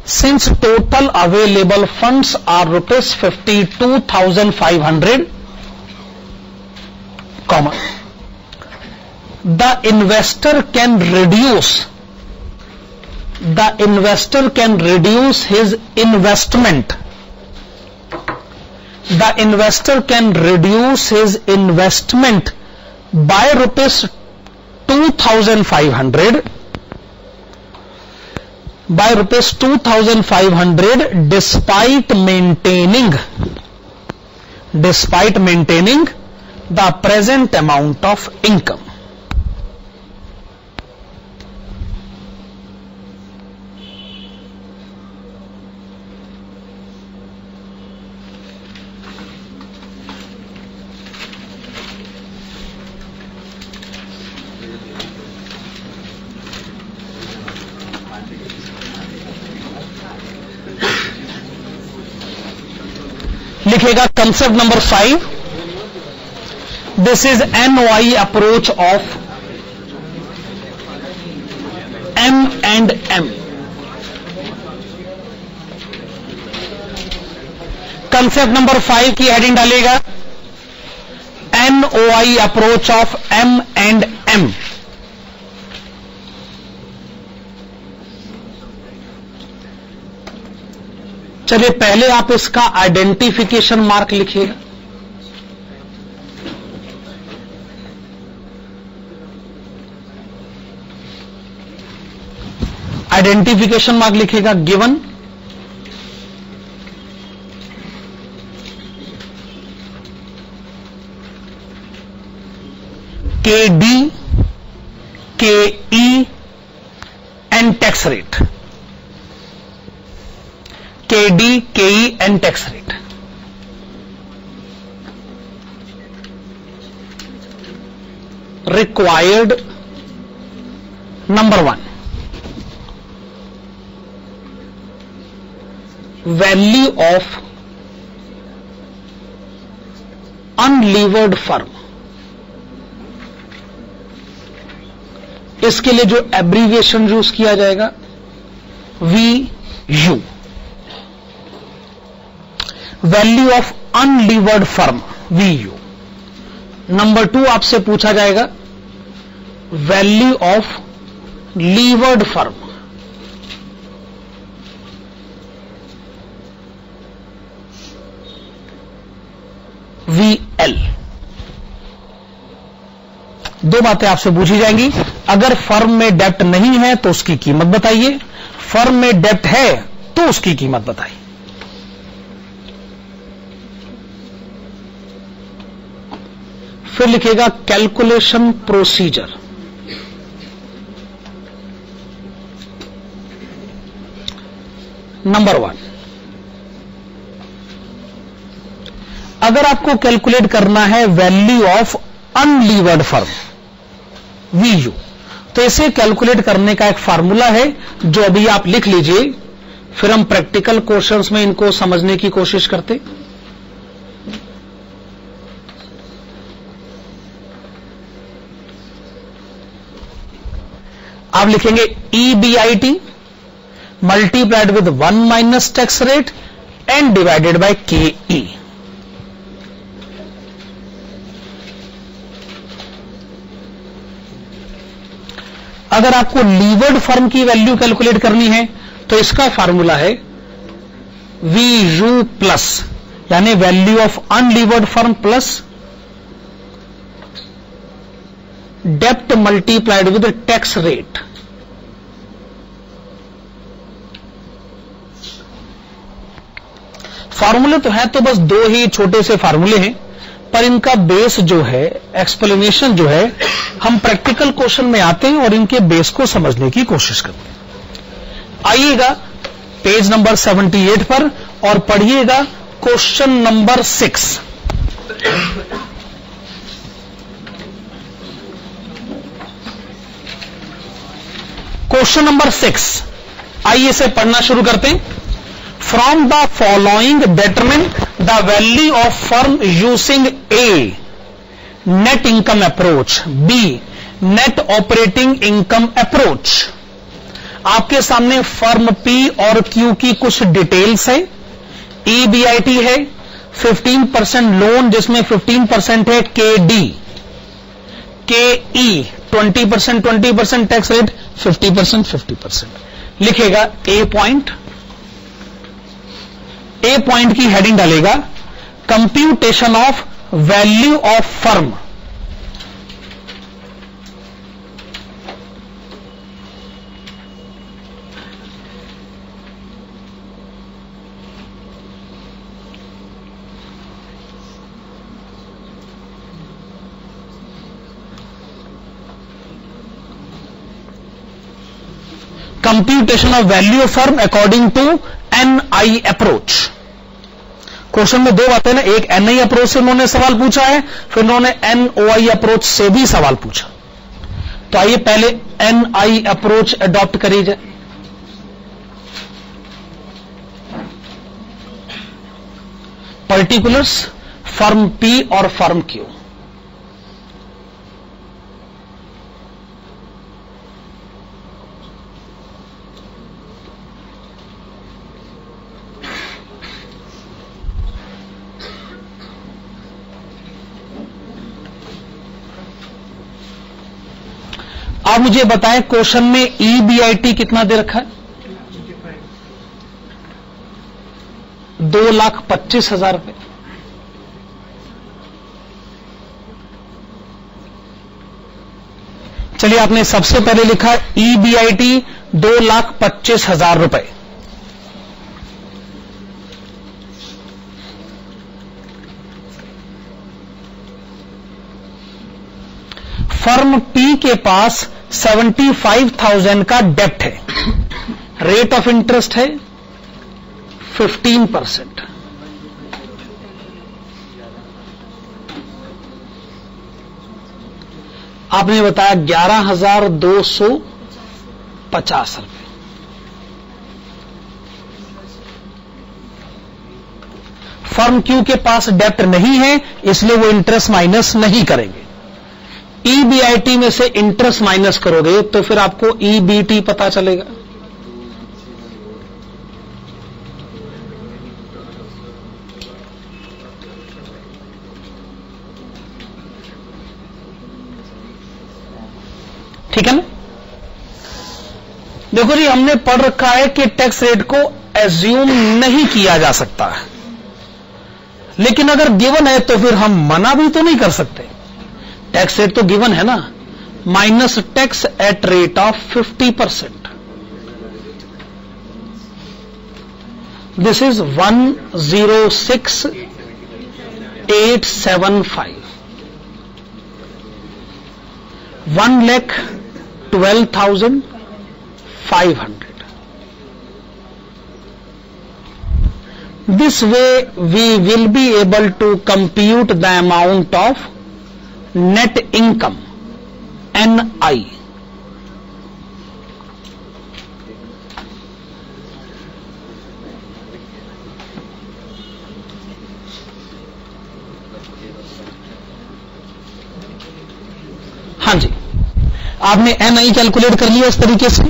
since total available funds are rupees 52,500, comma, the investor can reduce his investment. The investor can reduce his investment by rupees 2,500 despite maintaining the present amount of income. लिखेगा concept number 5, this is NOI approach of M&M. Concept number 5 की heading डालेगा NOI approach of M&M. चलिए पहले आप इसका identification mark लिखिएगा. Identification mark लिखिएगा given KD, KE and tax rate. KD, KE and tax rate. Required number 1, value of unlevered firm. इसके लिए जो एब्रीविएशन यूज किया जाएगा VU. Value of unlevered firm VU. Number 2 आपसे पूछा जाएगा value of levered firm VL. दो बातें आपसे पूछी जाएंगी. अगर फर्म में डेब्ट नहीं है तो उसकी कीमत बताइए, फर्म में डेब्ट है तो उसकी कीमत बताइए. फिर लिखेगा कैलकुलेशन प्रोसीजर. नंबर 1, अगर आपको कैलकुलेट करना है value of unlevered firm VU, तो इसे कैलकुलेट करने का एक फार्मूला है जो अभी आप लिख लीजिए, फिर हम प्रैक्टिकल क्वेश्चंस में इनको समझने की कोशिश करते. आप लिखेंगे EBIT multiplied with 1 minus tax rate and divided by KE. अगर आपको लीवर्ड फर्म की वैल्यू कैलकुलेट करनी है तो इसका फार्मूला है VU प्लस, यानी value of unlevered firm plus डेप्ट मल्टीप्लाइड विद टैक्स रेट. फार्मूले तो है, तो बस दो ही छोटे से फार्मूले हैं, पर इनका बेस जो है, एक्सप्लेनेशन जो है, हम प्रैक्टिकल क्वेश्चन में आते हैं और इनके बेस को समझने की कोशिश करते हैं. आइएगा पेज नंबर 78 पर और पढ़िएगा क्वेश्चन नंबर 6. क्वेश्चन नंबर 6, आइए इसे पढ़ना शुरू करते हैं. From the following determine the value of firm using A net income approach, B net operating income approach. आपके सामने फर्म पी और क्यू की कुछ डिटेल्स है। EBIT है 15% लोन, जिसमें 15% है KD, KE 20% टैक्स रेट, 50% लिखेगा। ए पॉइंट की हेडिंग डालेगा computation of value of firm. Computation of value of firm according to NI approach. Question में दो बातें ना, एक NI अप्रोच से उन्होंने सवाल पूछा है, फिर उन्होंने NOI अप्रोच से भी सवाल पूछा। तो आइए पहले NI अप्रोच अडॉप्ट करी जाए। पर्टिकुलर्स फर्म P और फर्म Q। आप मुझे बताएं क्वेश्चन में EBIT कितना दे रखा है? 2,25,000 रुपए। चलिए, आपने सबसे पहले लिखा EBIT 2,25,000 रुपए। फर्म P के पास 75,000 का डेप्ट है, रेट ऑफ इंटरेस्ट है 15%। आपने बताया 11,250 रुपए। फर्म Q के पास डेप्ट नहीं है, इसलिए वो इंटरेस्ट माइनस नहीं करेंगे। EBIT में से इंटरेस्ट माइनस करोगे तो फिर आपको EBT पता चलेगा। ठीक है ना? देखो जी, हमने पढ़ रखा है कि टैक्स रेट को एज्यूम नहीं किया जा सकता है, लेकिन अगर गिवन है तो फिर हम मना भी तो नहीं कर सकते। टैक्स रेट तो गिवन है ना, minus tax at rate of 50%। This is 106,875। 1,12,500। This way we will be able to compute the amount of net income NI। हाँ जी, आपने NI कैलकुलेट कर लिया इस तरीके से।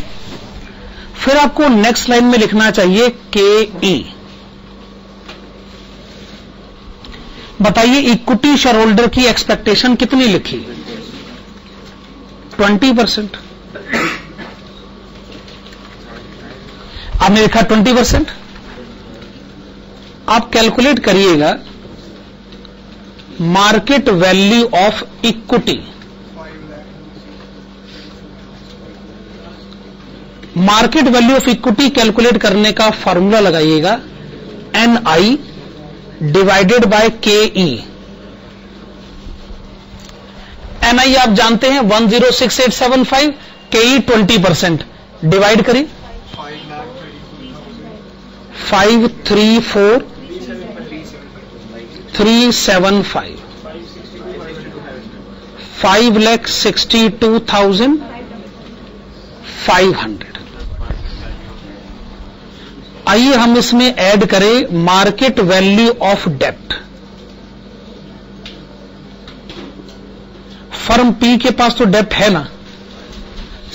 फिर आपको नेक्स्ट लाइन में लिखना चाहिए KE। बताइए, इक्विटी शेयर होल्डर की एक्सपेक्टेशन कितनी लिखी? 20%। आपने लिखा 20%। आप कैलकुलेट करिएगा market value of equity. Market value of equity calculate करने का फॉर्मूला लगाइएगा NI divided by KE। NI आप जानते हैं 106,875, KE 20%। डिवाइड करिए 534,375, 5,62,500। आइए हम इसमें ऐड करें मार्केट वैल्यू ऑफ डेप्ट। फर्म P के पास तो डेप्ट है ना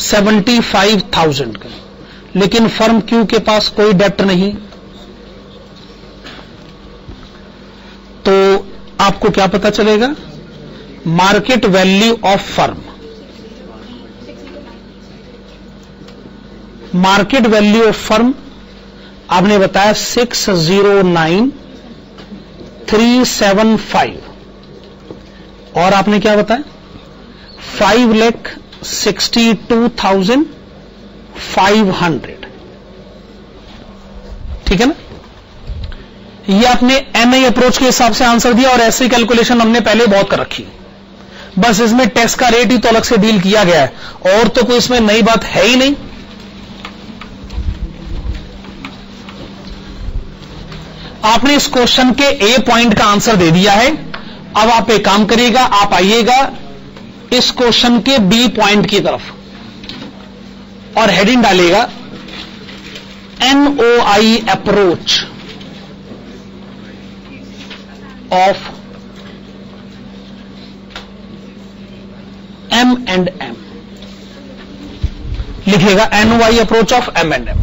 75,000 का, लेकिन फर्म क्यू के पास कोई डेप्ट नहीं, तो आपको क्या पता चलेगा? Market value of firm, market value of firm आपने बताया 609,375 और आपने क्या बताया 5,62,500। ठीक है ना? ये आपने एनआई अप्रोच के हिसाब से आंसर दिया और ऐसी कैलकुलेशन हमने पहले बहुत कर रखी, बस इसमें टैक्स का रेट ही तो अलग से डील किया गया है और तो कोई इसमें नई बात है ही नहीं। आपने इस क्वेश्चन के ए पॉइंट का आंसर दे दिया है। अब आप एक काम करिएगा, आप आइएगा इस क्वेश्चन के बी पॉइंट की तरफ और हेडिंग डालेगा एनओआई अप्रोच ऑफ M&M, लिखिएगा एनओआई अप्रोच ऑफ M&M।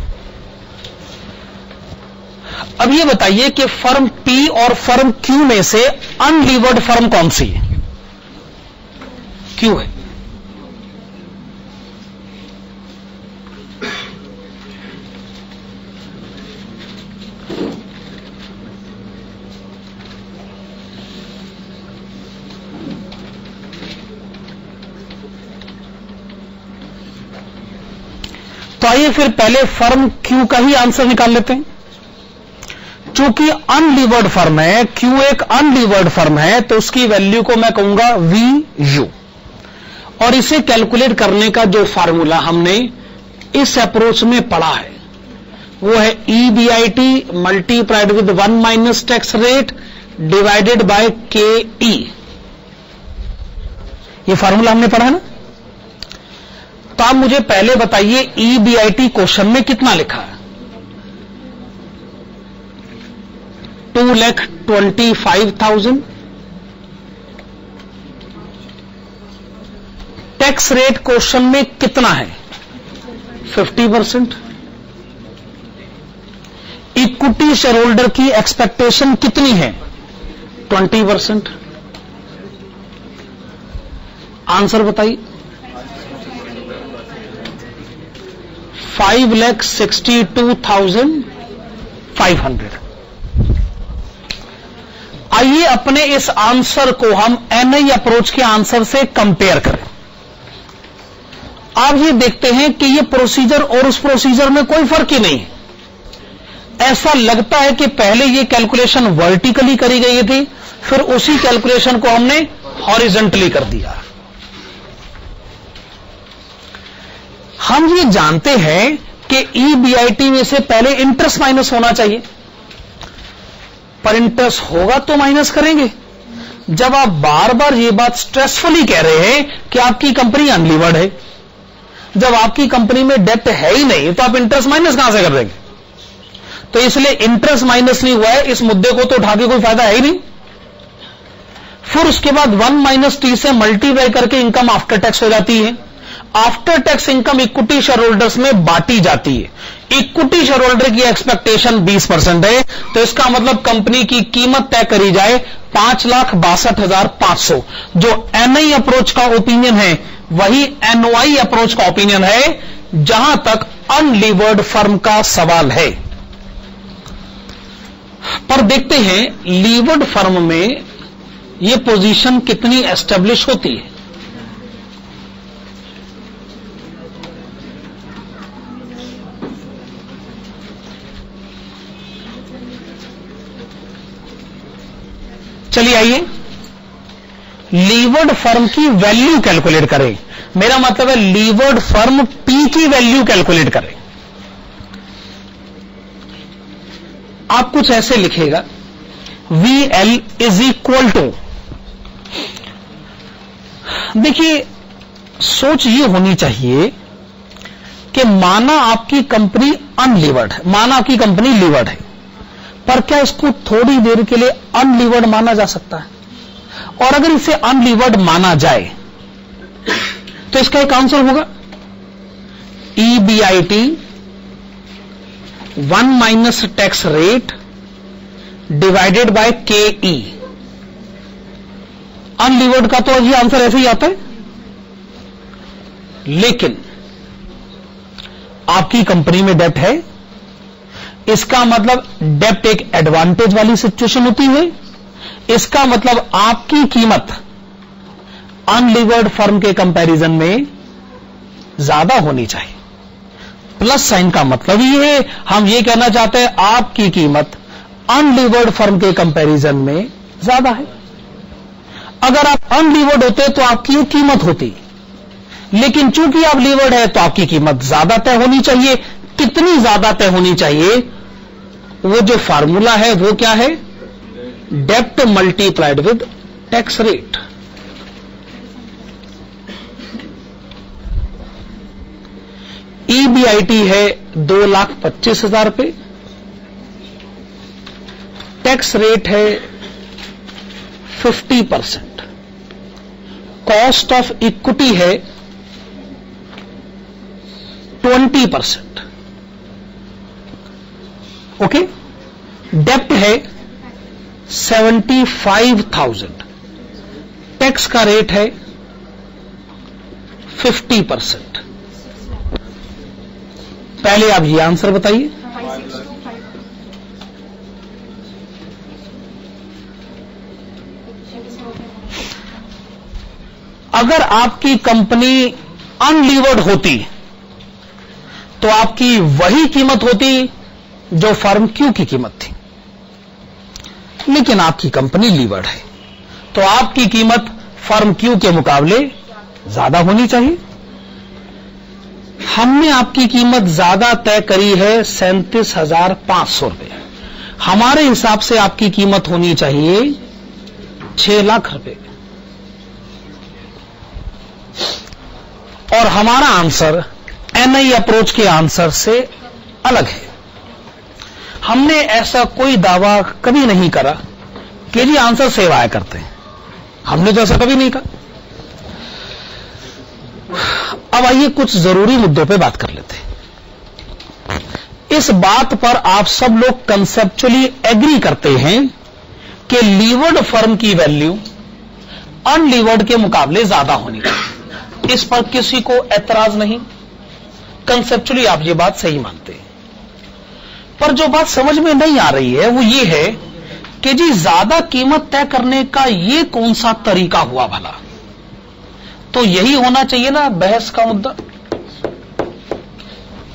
अब ये बताइए कि फर्म P और फर्म Q में से अनलीवर्ड फर्म कौन सी है? Q है। तो आइए फिर पहले फर्म Q का ही आंसर निकाल लेते हैं। चूंकि अनलीवर्ड फर्म है, Q एक अनलीवर्ड फर्म है, तो उसकी वैल्यू को मैं कहूंगा VU और इसे कैलकुलेट करने का जो फार्मूला हमने इस अप्रोच में पढ़ा है वो है EBIT multiplied with 1 minus tax rate divided by KE। ये फार्मूला हमने पढ़ा है ना? तो आप मुझे पहले बताइए EBIT क्वेश्चन में कितना लिखा है? 2,25,000। टैक्स रेट क्वेश्चन में कितना है? 50%। इक्विटी शेयर होल्डर की एक्सपेक्टेशन कितनी है? 20%। आंसर बताइए। 5,62,500। आइए अपने इस आंसर को हम एनआई अप्रोच के आंसर से कंपेयर करें। आप ये देखते हैं कि ये प्रोसीजर और उस प्रोसीजर में कोई फर्क ही नहीं है। ऐसा लगता है कि पहले ये कैलकुलेशन वर्टिकली करी गई थी, फिर उसी कैलकुलेशन को हमने हॉरिजॉन्टली कर दिया। हम ये जानते हैं कि EBIT में से पहले इंटरेस्ट माइनस होना चाहिए, पर इंटरेस्ट होगा तो माइनस करेंगे। जब आप बार बार ये बात स्ट्रेसफुली कह रहे हैं कि आपकी कंपनी अनलीवर्ड है, जब आपकी कंपनी में डेप्ट है ही नहीं, तो आप इंटरेस्ट माइनस कहां से कर देंगे? तो इसलिए इंटरेस्ट माइनस नहीं हुआ है, इस मुद्दे को तो उठा के कोई फायदा है ही नहीं। फिर उसके बाद 1 - T से मल्टीप्लाई करके इनकम आफ्टर टैक्स हो जाती है। After tax income equity share holders में बांटी जाती है। इक्विटी शेयर होल्डर की एक्सपेक्टेशन 20% है, तो इसका मतलब कंपनी की कीमत तय करी जाए 5,62,500। जो एनआई अप्रोच का ओपिनियन है वही एनओआई अप्रोच का ओपिनियन है, जहां तक अनलीवर्ड फर्म का सवाल है। पर देखते हैं लीवर्ड फर्म में यह पोजीशन कितनी एस्टेब्लिश होती है। चलिए आइए लीवर्ड फर्म की वैल्यू कैलकुलेट करें। मेरा मतलब है लीवर्ड फर्म P की वैल्यू कैलकुलेट करें। आप कुछ ऐसे लिखेगा VL इज इक्वल टू, देखिए सोच ये होनी चाहिए कि माना आपकी कंपनी अनलीवर्ड है, माना आपकी कंपनी लीवर्ड है, पर क्या इसको थोड़ी देर के लिए अनलीवर्ड माना जा सकता है? और अगर इसे अनलीवर्ड माना जाए तो इसका एक आंसर होगा EBIT 1 minus tax rate divided by KE। Unlevered का तो ये आंसर ऐसे ही आता है, लेकिन आपकी कंपनी में डेब्ट है, इसका मतलब डेब्ट एक एडवांटेज वाली सिचुएशन होती है। इसका मतलब आपकी कीमत अनलीवर्ड फर्म के कंपैरिजन में ज्यादा होनी चाहिए। प्लस साइन का मतलब ये है, हम ये कहना चाहते हैं आपकी कीमत अनलीवर्ड फर्म के कंपैरिजन में ज्यादा है। अगर आप अनलीवर्ड होते तो आपकी एक कीमत होती, लेकिन चूंकि आप लीवर्ड है तो आपकी कीमत ज्यादा तय होनी चाहिए। कितनी ज्यादा तय होनी चाहिए? वो जो फार्मूला है वो क्या है? डेब्ट multiplied with tax rate. EBIT है 2,25,000 रुपए, टैक्स रेट है 50%, कॉस्ट ऑफ इक्विटी है 20%। ओके, डेब्ट है 75,000, टैक्स का रेट है 50%। पहले आप ये आंसर बताइए। अगर आपकी कंपनी अनलीवर्ड होती तो आपकी वही कीमत होती जो फर्म क्यू की कीमत थी, लेकिन आपकी कंपनी लीवर्ड है तो आपकी कीमत फर्म क्यू के मुकाबले ज्यादा होनी चाहिए। हमने आपकी कीमत ज्यादा तय करी है 37,500 रुपए। हमारे हिसाब से आपकी कीमत होनी चाहिए 6 लाख रुपए, और हमारा आंसर NI अप्रोच के आंसर से अलग है। हमने ऐसा कोई दावा कभी नहीं करा कि जी आंसर सेव आया करते हैं, हमने तो ऐसा कभी नहीं कहा। अब आइए कुछ जरूरी मुद्दों पे बात कर लेते हैं। इस बात पर आप सब लोग कंसेप्चुअली एग्री करते हैं कि लीवर्ड फर्म की वैल्यू अनलीवर्ड के मुकाबले ज्यादा होनी चाहिए। इस पर किसी को एतराज नहीं, कंसेप्चुअली आप ये बात सही मानते हैं। पर जो बात समझ में नहीं आ रही है वो ये है कि जी ज्यादा कीमत तय करने का ये कौन सा तरीका हुआ भला? तो यही होना चाहिए ना बहस का मुद्दा।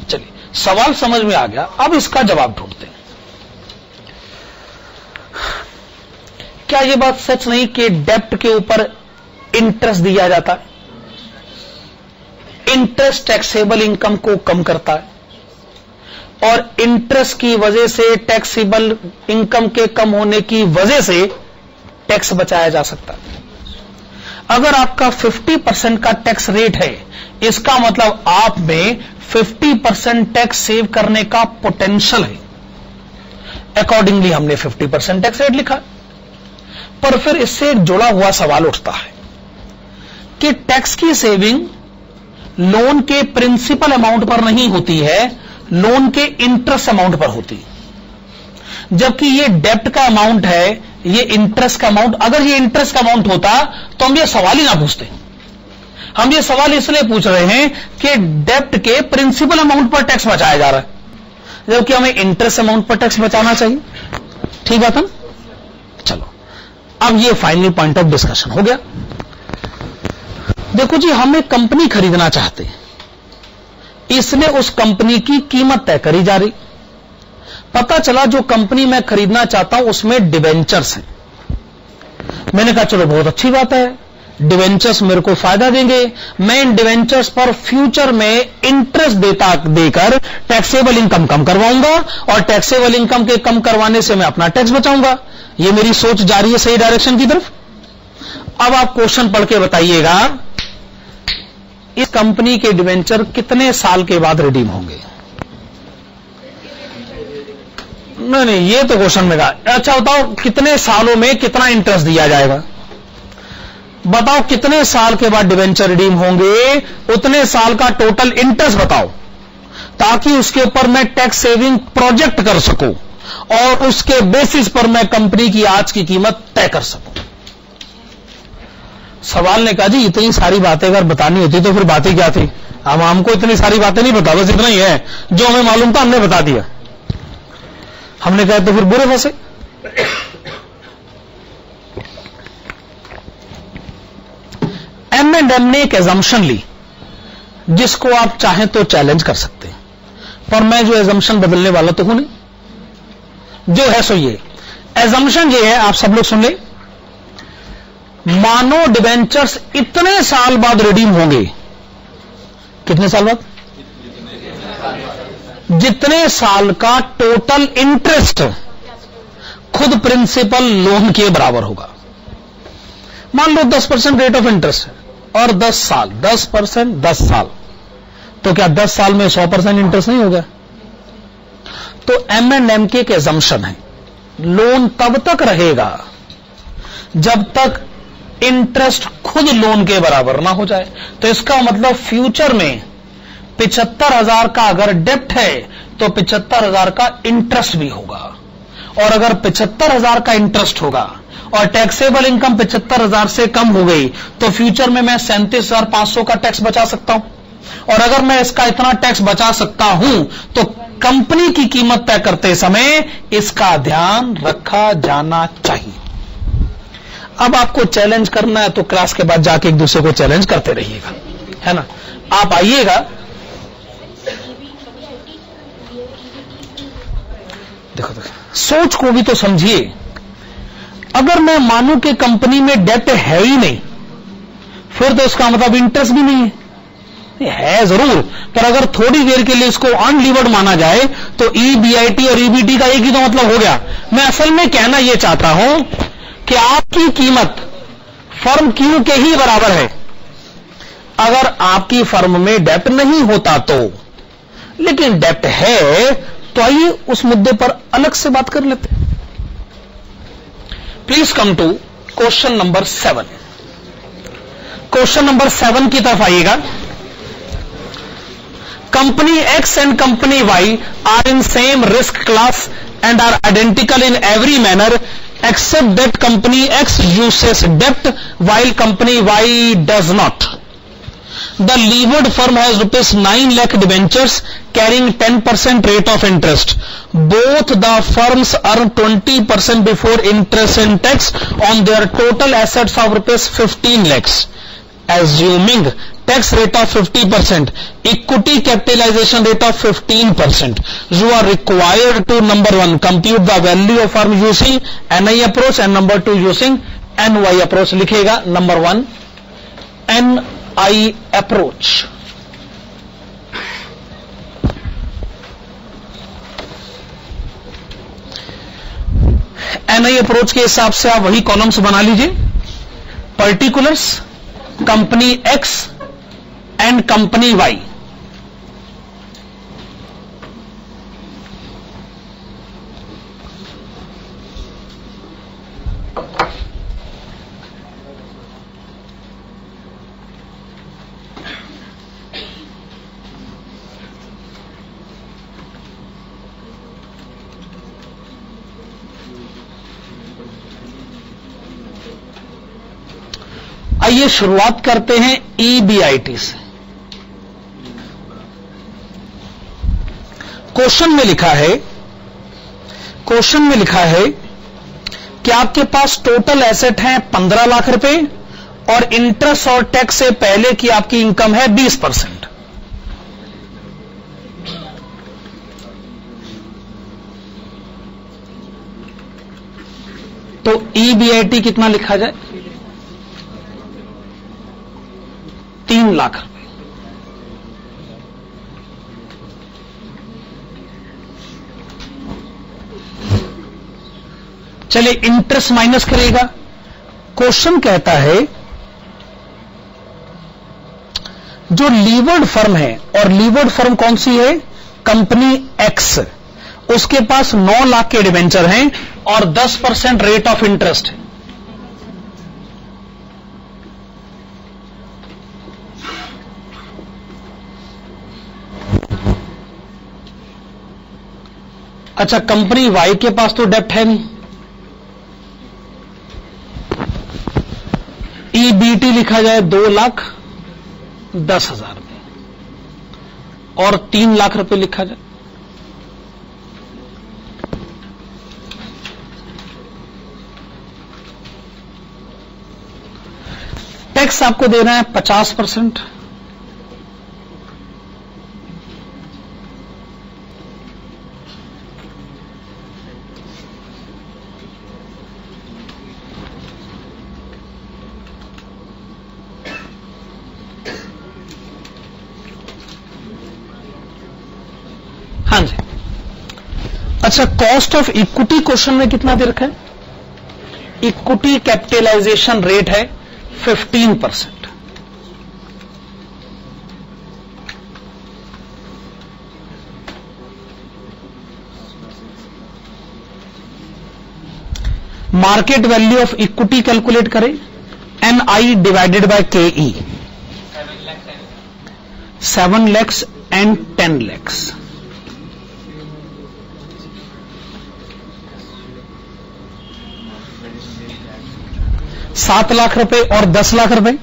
चलिए, सवाल समझ में आ गया, अब इसका जवाब ढूंढते हैं। क्या यह बात सच नहीं कि डेब्ट के ऊपर इंटरेस्ट दिया जाता है? इंटरेस्ट टैक्सेबल इनकम को कम करता है, और इंटरेस्ट की वजह से टैक्सेबल इनकम के कम होने की वजह से टैक्स बचाया जा सकता है। अगर आपका 50% का टैक्स रेट है, इसका मतलब आप में 50% टैक्स सेव करने का पोटेंशियल है। अकॉर्डिंगली हमने 50% टैक्स रेट लिखा। पर फिर इससे एक जुड़ा हुआ सवाल उठता है कि टैक्स की सेविंग लोन के प्रिंसिपल अमाउंट पर नहीं होती है, लोन के इंटरेस्ट अमाउंट पर होती है। जबकि ये डेब्ट का अमाउंट है, ये इंटरेस्ट का अमाउंट। अगर ये इंटरेस्ट का अमाउंट होता तो हम ये सवाल ही ना पूछते। हम ये सवाल इसलिए पूछ रहे हैं कि डेब्ट के प्रिंसिपल अमाउंट पर टैक्स बचाया जा रहा है, जबकि हमें इंटरेस्ट अमाउंट पर टैक्स बचाना चाहिए। ठीक बात है? चलो, अब ये फाइनल पॉइंट ऑफ डिस्कशन हो गया। देखो जी, हम एक कंपनी खरीदना चाहते हैं, इसलिए उस कंपनी की कीमत तय करी जा रही। पता चला जो कंपनी मैं खरीदना चाहता हूं उसमें डिवेंचर्स हैं। मैंने कहा चलो बहुत अच्छी बात है, डिवेंचर्स मेरे को फायदा देंगे, मैं इन डिवेंचर्स पर फ्यूचर में इंटरेस्ट देकर टैक्सेबल इनकम कम करवाऊंगा, और टैक्सेबल इनकम के कम करवाने से मैं अपना टैक्स बचाऊंगा। ये मेरी सोच जा रही है सही डायरेक्शन की तरफ। अब आप क्वेश्चन पढ़ के बताइएगा, इस कंपनी के डिवेंचर कितने साल के बाद रिडीम होंगे? नहीं, ये तो क्वेश्चन में कहा। अच्छा बताओ, कितने सालों में कितना इंटरेस्ट दिया जाएगा? बताओ, कितने साल के बाद डिवेंचर रिडीम होंगे, उतने साल का टोटल इंटरेस्ट बताओ, ताकि उसके ऊपर मैं टैक्स सेविंग प्रोजेक्ट कर सकूं और उसके बेसिस पर मैं कंपनी की आज की कीमत तय कर सकूं। सवाल ने कहा जी इतनी सारी बातें अगर बतानी होती तो फिर बातें क्या थी? हमको इतनी सारी बातें नहीं बता, बस इतना ही है जो हमें मालूम था हमने बता दिया। हमने कहा तो फिर बुरे फंसे। M&M ने एक एजम्पशन ली जिसको आप चाहें तो चैलेंज कर सकते हैं, पर मैं जो एजम्पशन बदलने वाला तो हूं नहीं। जो है सो ये एजम्पशन ये है, आप सब लोग सुन ले। मानो डिबेंचर्स इतने साल बाद रिडीम होंगे। कितने साल बाद? जितने साल का टोटल इंटरेस्ट खुद प्रिंसिपल लोन के बराबर होगा। मान लो 10% रेट ऑफ इंटरेस्ट है और 10 साल, 10% 10 साल, तो क्या 10 साल में 100% इंटरेस्ट नहीं होगा? तो M&M के एक एजम्पशन है, लोन तब तक रहेगा जब तक इंटरेस्ट खुद लोन के बराबर ना हो जाए। तो इसका मतलब फ्यूचर में 75,000 का अगर डेप्ट है तो 75,000 का इंटरेस्ट भी होगा, और अगर 75,000 का इंटरेस्ट होगा और टैक्सेबल इनकम 75,000 से कम हो गई तो फ्यूचर में मैं 37,500 का टैक्स बचा सकता हूं। और अगर मैं इसका इतना टैक्स बचा सकता हूं तो कंपनी की कीमत तय करते समय इसका ध्यान रखा जाना चाहिए। अब आपको चैलेंज करना है तो क्लास के बाद जाके एक दूसरे को चैलेंज करते रहिएगा, है ना? आप आइएगा, देखो सोच को भी तो समझिए। अगर मैं मानूं कि कंपनी में डेट है ही नहीं, फिर तो इसका मतलब इंटरेस्ट भी नहीं है जरूर, पर अगर थोड़ी देर के लिए इसको अनलीवर्ड माना जाए तो EBIT और EBT का एक ही तो मतलब हो गया। मैं असल में कहना यह चाहता हूं कि आपकी कीमत फर्म Q के ही बराबर है। अगर आपकी फर्म में डेट नहीं होता तो, लेकिन डेट है तो आइए उस मुद्दे पर अलग से बात कर लेते हैं। Please come to question number 7। Question number 7 की तरफ आइएगा। Company X and company Y are in same risk class and are identical in every manner except that company X uses debt while company Y does not. The levered firm has ₹9 lakh debentures carrying 10% rate of interest. Both the firms earn 20% before interest and tax on their total assets of ₹15 lakhs. Assuming tax rate of 50%, equity capitalization rate of 15%, you are required to number 1 compute the value of firm using NI approach and number 2 using NY approach. लिखेगा number 1 NI approach. NI approach के हिसाब से आप वही columns बना लीजिए। Particulars company X and company Y। आइए शुरुआत करते हैं EBIT से। क्वेश्चन में लिखा है कि आपके पास टोटल एसेट है 15 लाख रुपए और इंटरेस्ट और टैक्स से पहले की आपकी इनकम है 20%। तो EBIT कितना लिखा जाए? 3 लाख रुपए। चलिए इंटरेस्ट माइनस करेगा। क्वेश्चन कहता है जो लीवर्ड फर्म है, और लीवर्ड फर्म कौन सी है? कंपनी X, उसके पास 9 लाख के डिबेंचर हैं और 10% रेट ऑफ इंटरेस्ट है। अच्छा, कंपनी वाई के पास तो डेप्ट है नहीं, ईबीटी लिखा जाए 2,10,000 में और 3 लाख रुपए लिखा जाए। टैक्स आपको देना है 50%। हाँ जी। अच्छा, कॉस्ट ऑफ इक्विटी क्वेश्चन में कितना दे रखा है? इक्विटी कैपिटलाइजेशन रेट है 15%। Market value of equity calculate करें, NI divided by KE, 7 lakhs and 10 lakhs। $7 lakh और 10 लाख रुपए,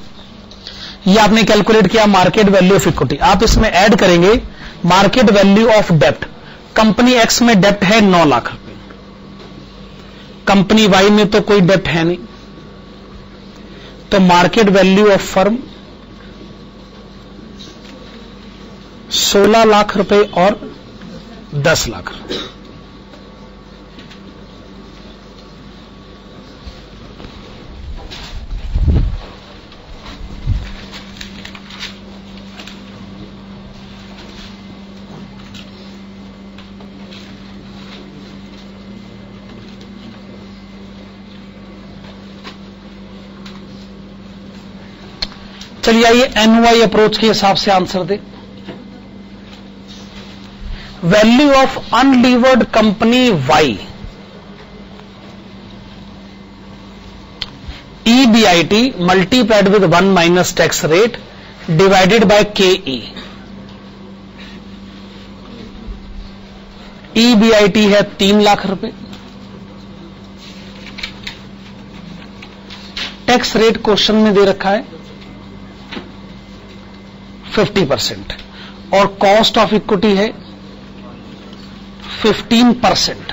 ये आपने कैलकुलेट किया मार्केट वैल्यू ऑफ इक्विटी। आप इसमें ऐड करेंगे मार्केट वैल्यू ऑफ डेप्ट। कंपनी एक्स में डेप्ट है 9 लाख रुपए, कंपनी वाई में तो कोई डेप्ट है नहीं, तो market value of firm 16 lakh रुपए और 10 लाख रुपए। चलिए आइए एनवाई अप्रोच के हिसाब से आंसर दे। Value of unlevered company Y, EBIT multiplied with 1 minus tax rate divided by KE। EBIT है 3 लाख रुपए, टैक्स रेट क्वेश्चन में दे रखा है 50% और कॉस्ट ऑफ इक्विटी है 15%।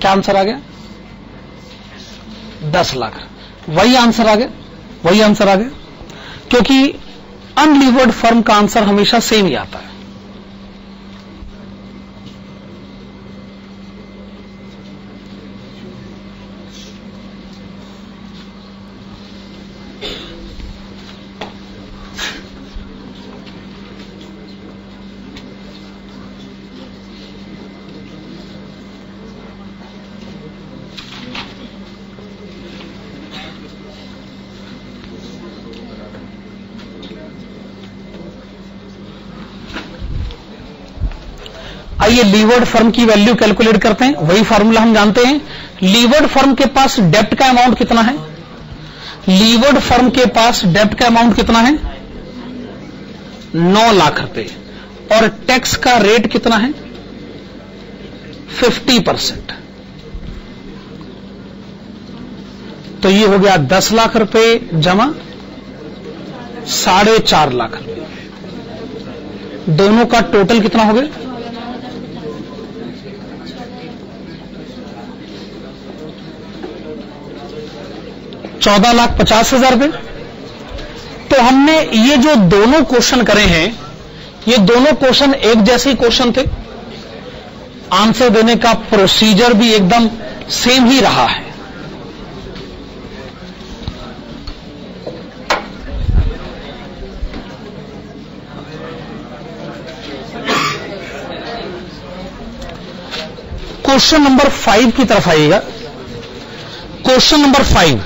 क्या आंसर आ गया? 10 लाख। वही आंसर आ गया, वही आंसर आ गया, क्योंकि अनलीवर्ड फर्म का आंसर हमेशा सेम ही आता है। आइए लीवर्ड फर्म की वैल्यू कैलकुलेट करते हैं। वही फार्मूला हम जानते हैं। लीवर्ड फर्म के पास डेप्ट का अमाउंट कितना है? लीवर्ड फर्म के पास डेप्ट का अमाउंट कितना है? 9 लाख रुपए और टैक्स का रेट कितना है? 50%। तो ये हो गया 10 लाख रुपए जमा 4.5 लाख रुपए। दोनों का टोटल कितना हो गया? 14,50,000 रुपए। तो हमने ये जो दोनों क्वेश्चन करे हैं, ये दोनों क्वेश्चन एक जैसे क्वेश्चन थे, आंसर देने का प्रोसीजर भी एकदम सेम ही रहा है। क्वेश्चन नंबर 5 की तरफ आइएगा। Question number 5,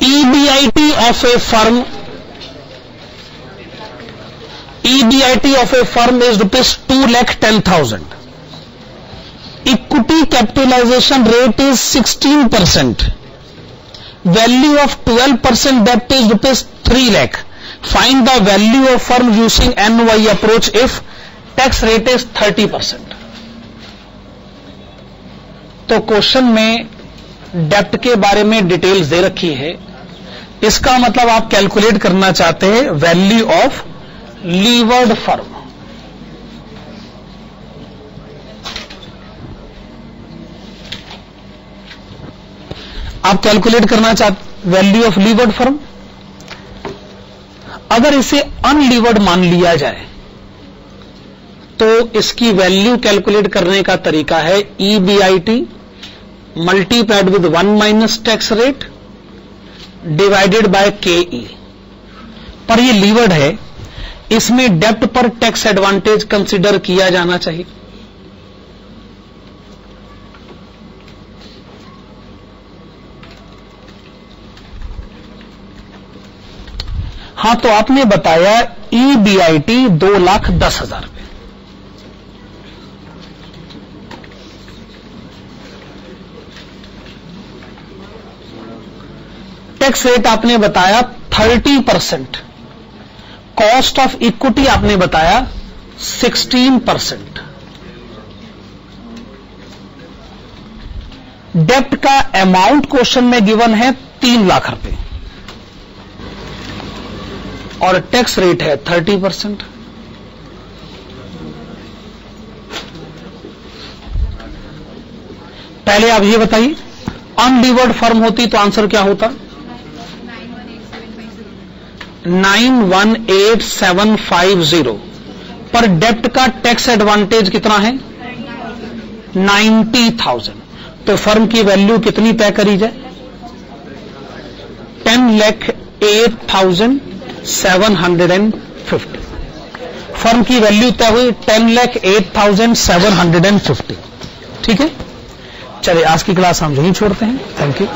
EBIT of a firm, EBIT of a firm is rupees 2,10,000. Equity capitalization rate is 16%. Value of 12% debt is rupees 3 lakh. Find the value of firm using NY approach if tax rate is 30%। तो question में डेप्ट के बारे में details दे रखी है, इसका मतलब आप कैलकुलेट करना चाहते हैं वैल्यू ऑफ लीवर्ड फर्म। आप कैलकुलेट करना चाहते वैल्यू ऑफ लीवर्ड फर्म। अगर इसे अनलीवर्ड मान लिया जाए तो इसकी वैल्यू कैलकुलेट करने का तरीका है EBIT multiplied with 1 minus tax rate divided by KE। पर ये लीवर्ड है, इसमें डेप्ट पर टैक्स एडवांटेज कंसीडर किया जाना चाहिए। हां, तो आपने बताया EBIT 2,10,000 रुपए। टैक्स रेट आपने बताया 30%, कॉस्ट ऑफ इक्विटी आपने बताया 16%। डेप्ट का अमाउंट क्वेश्चन में गिवन है 3 लाख रुपए और टैक्स रेट है 30%। पहले आप ये बताइए, अनलीवर्ड फर्म होती तो आंसर क्या होता? 918,750। पर डेप्ट का टैक्स एडवांटेज कितना है? 90,000। तो फर्म की वैल्यू कितनी तय करी जाए? 10,08,750। फर्म की वैल्यू तय हुई 10,08,750। ठीक है, चलिए आज की क्लास हम यहीं छोड़ते हैं। Thank you.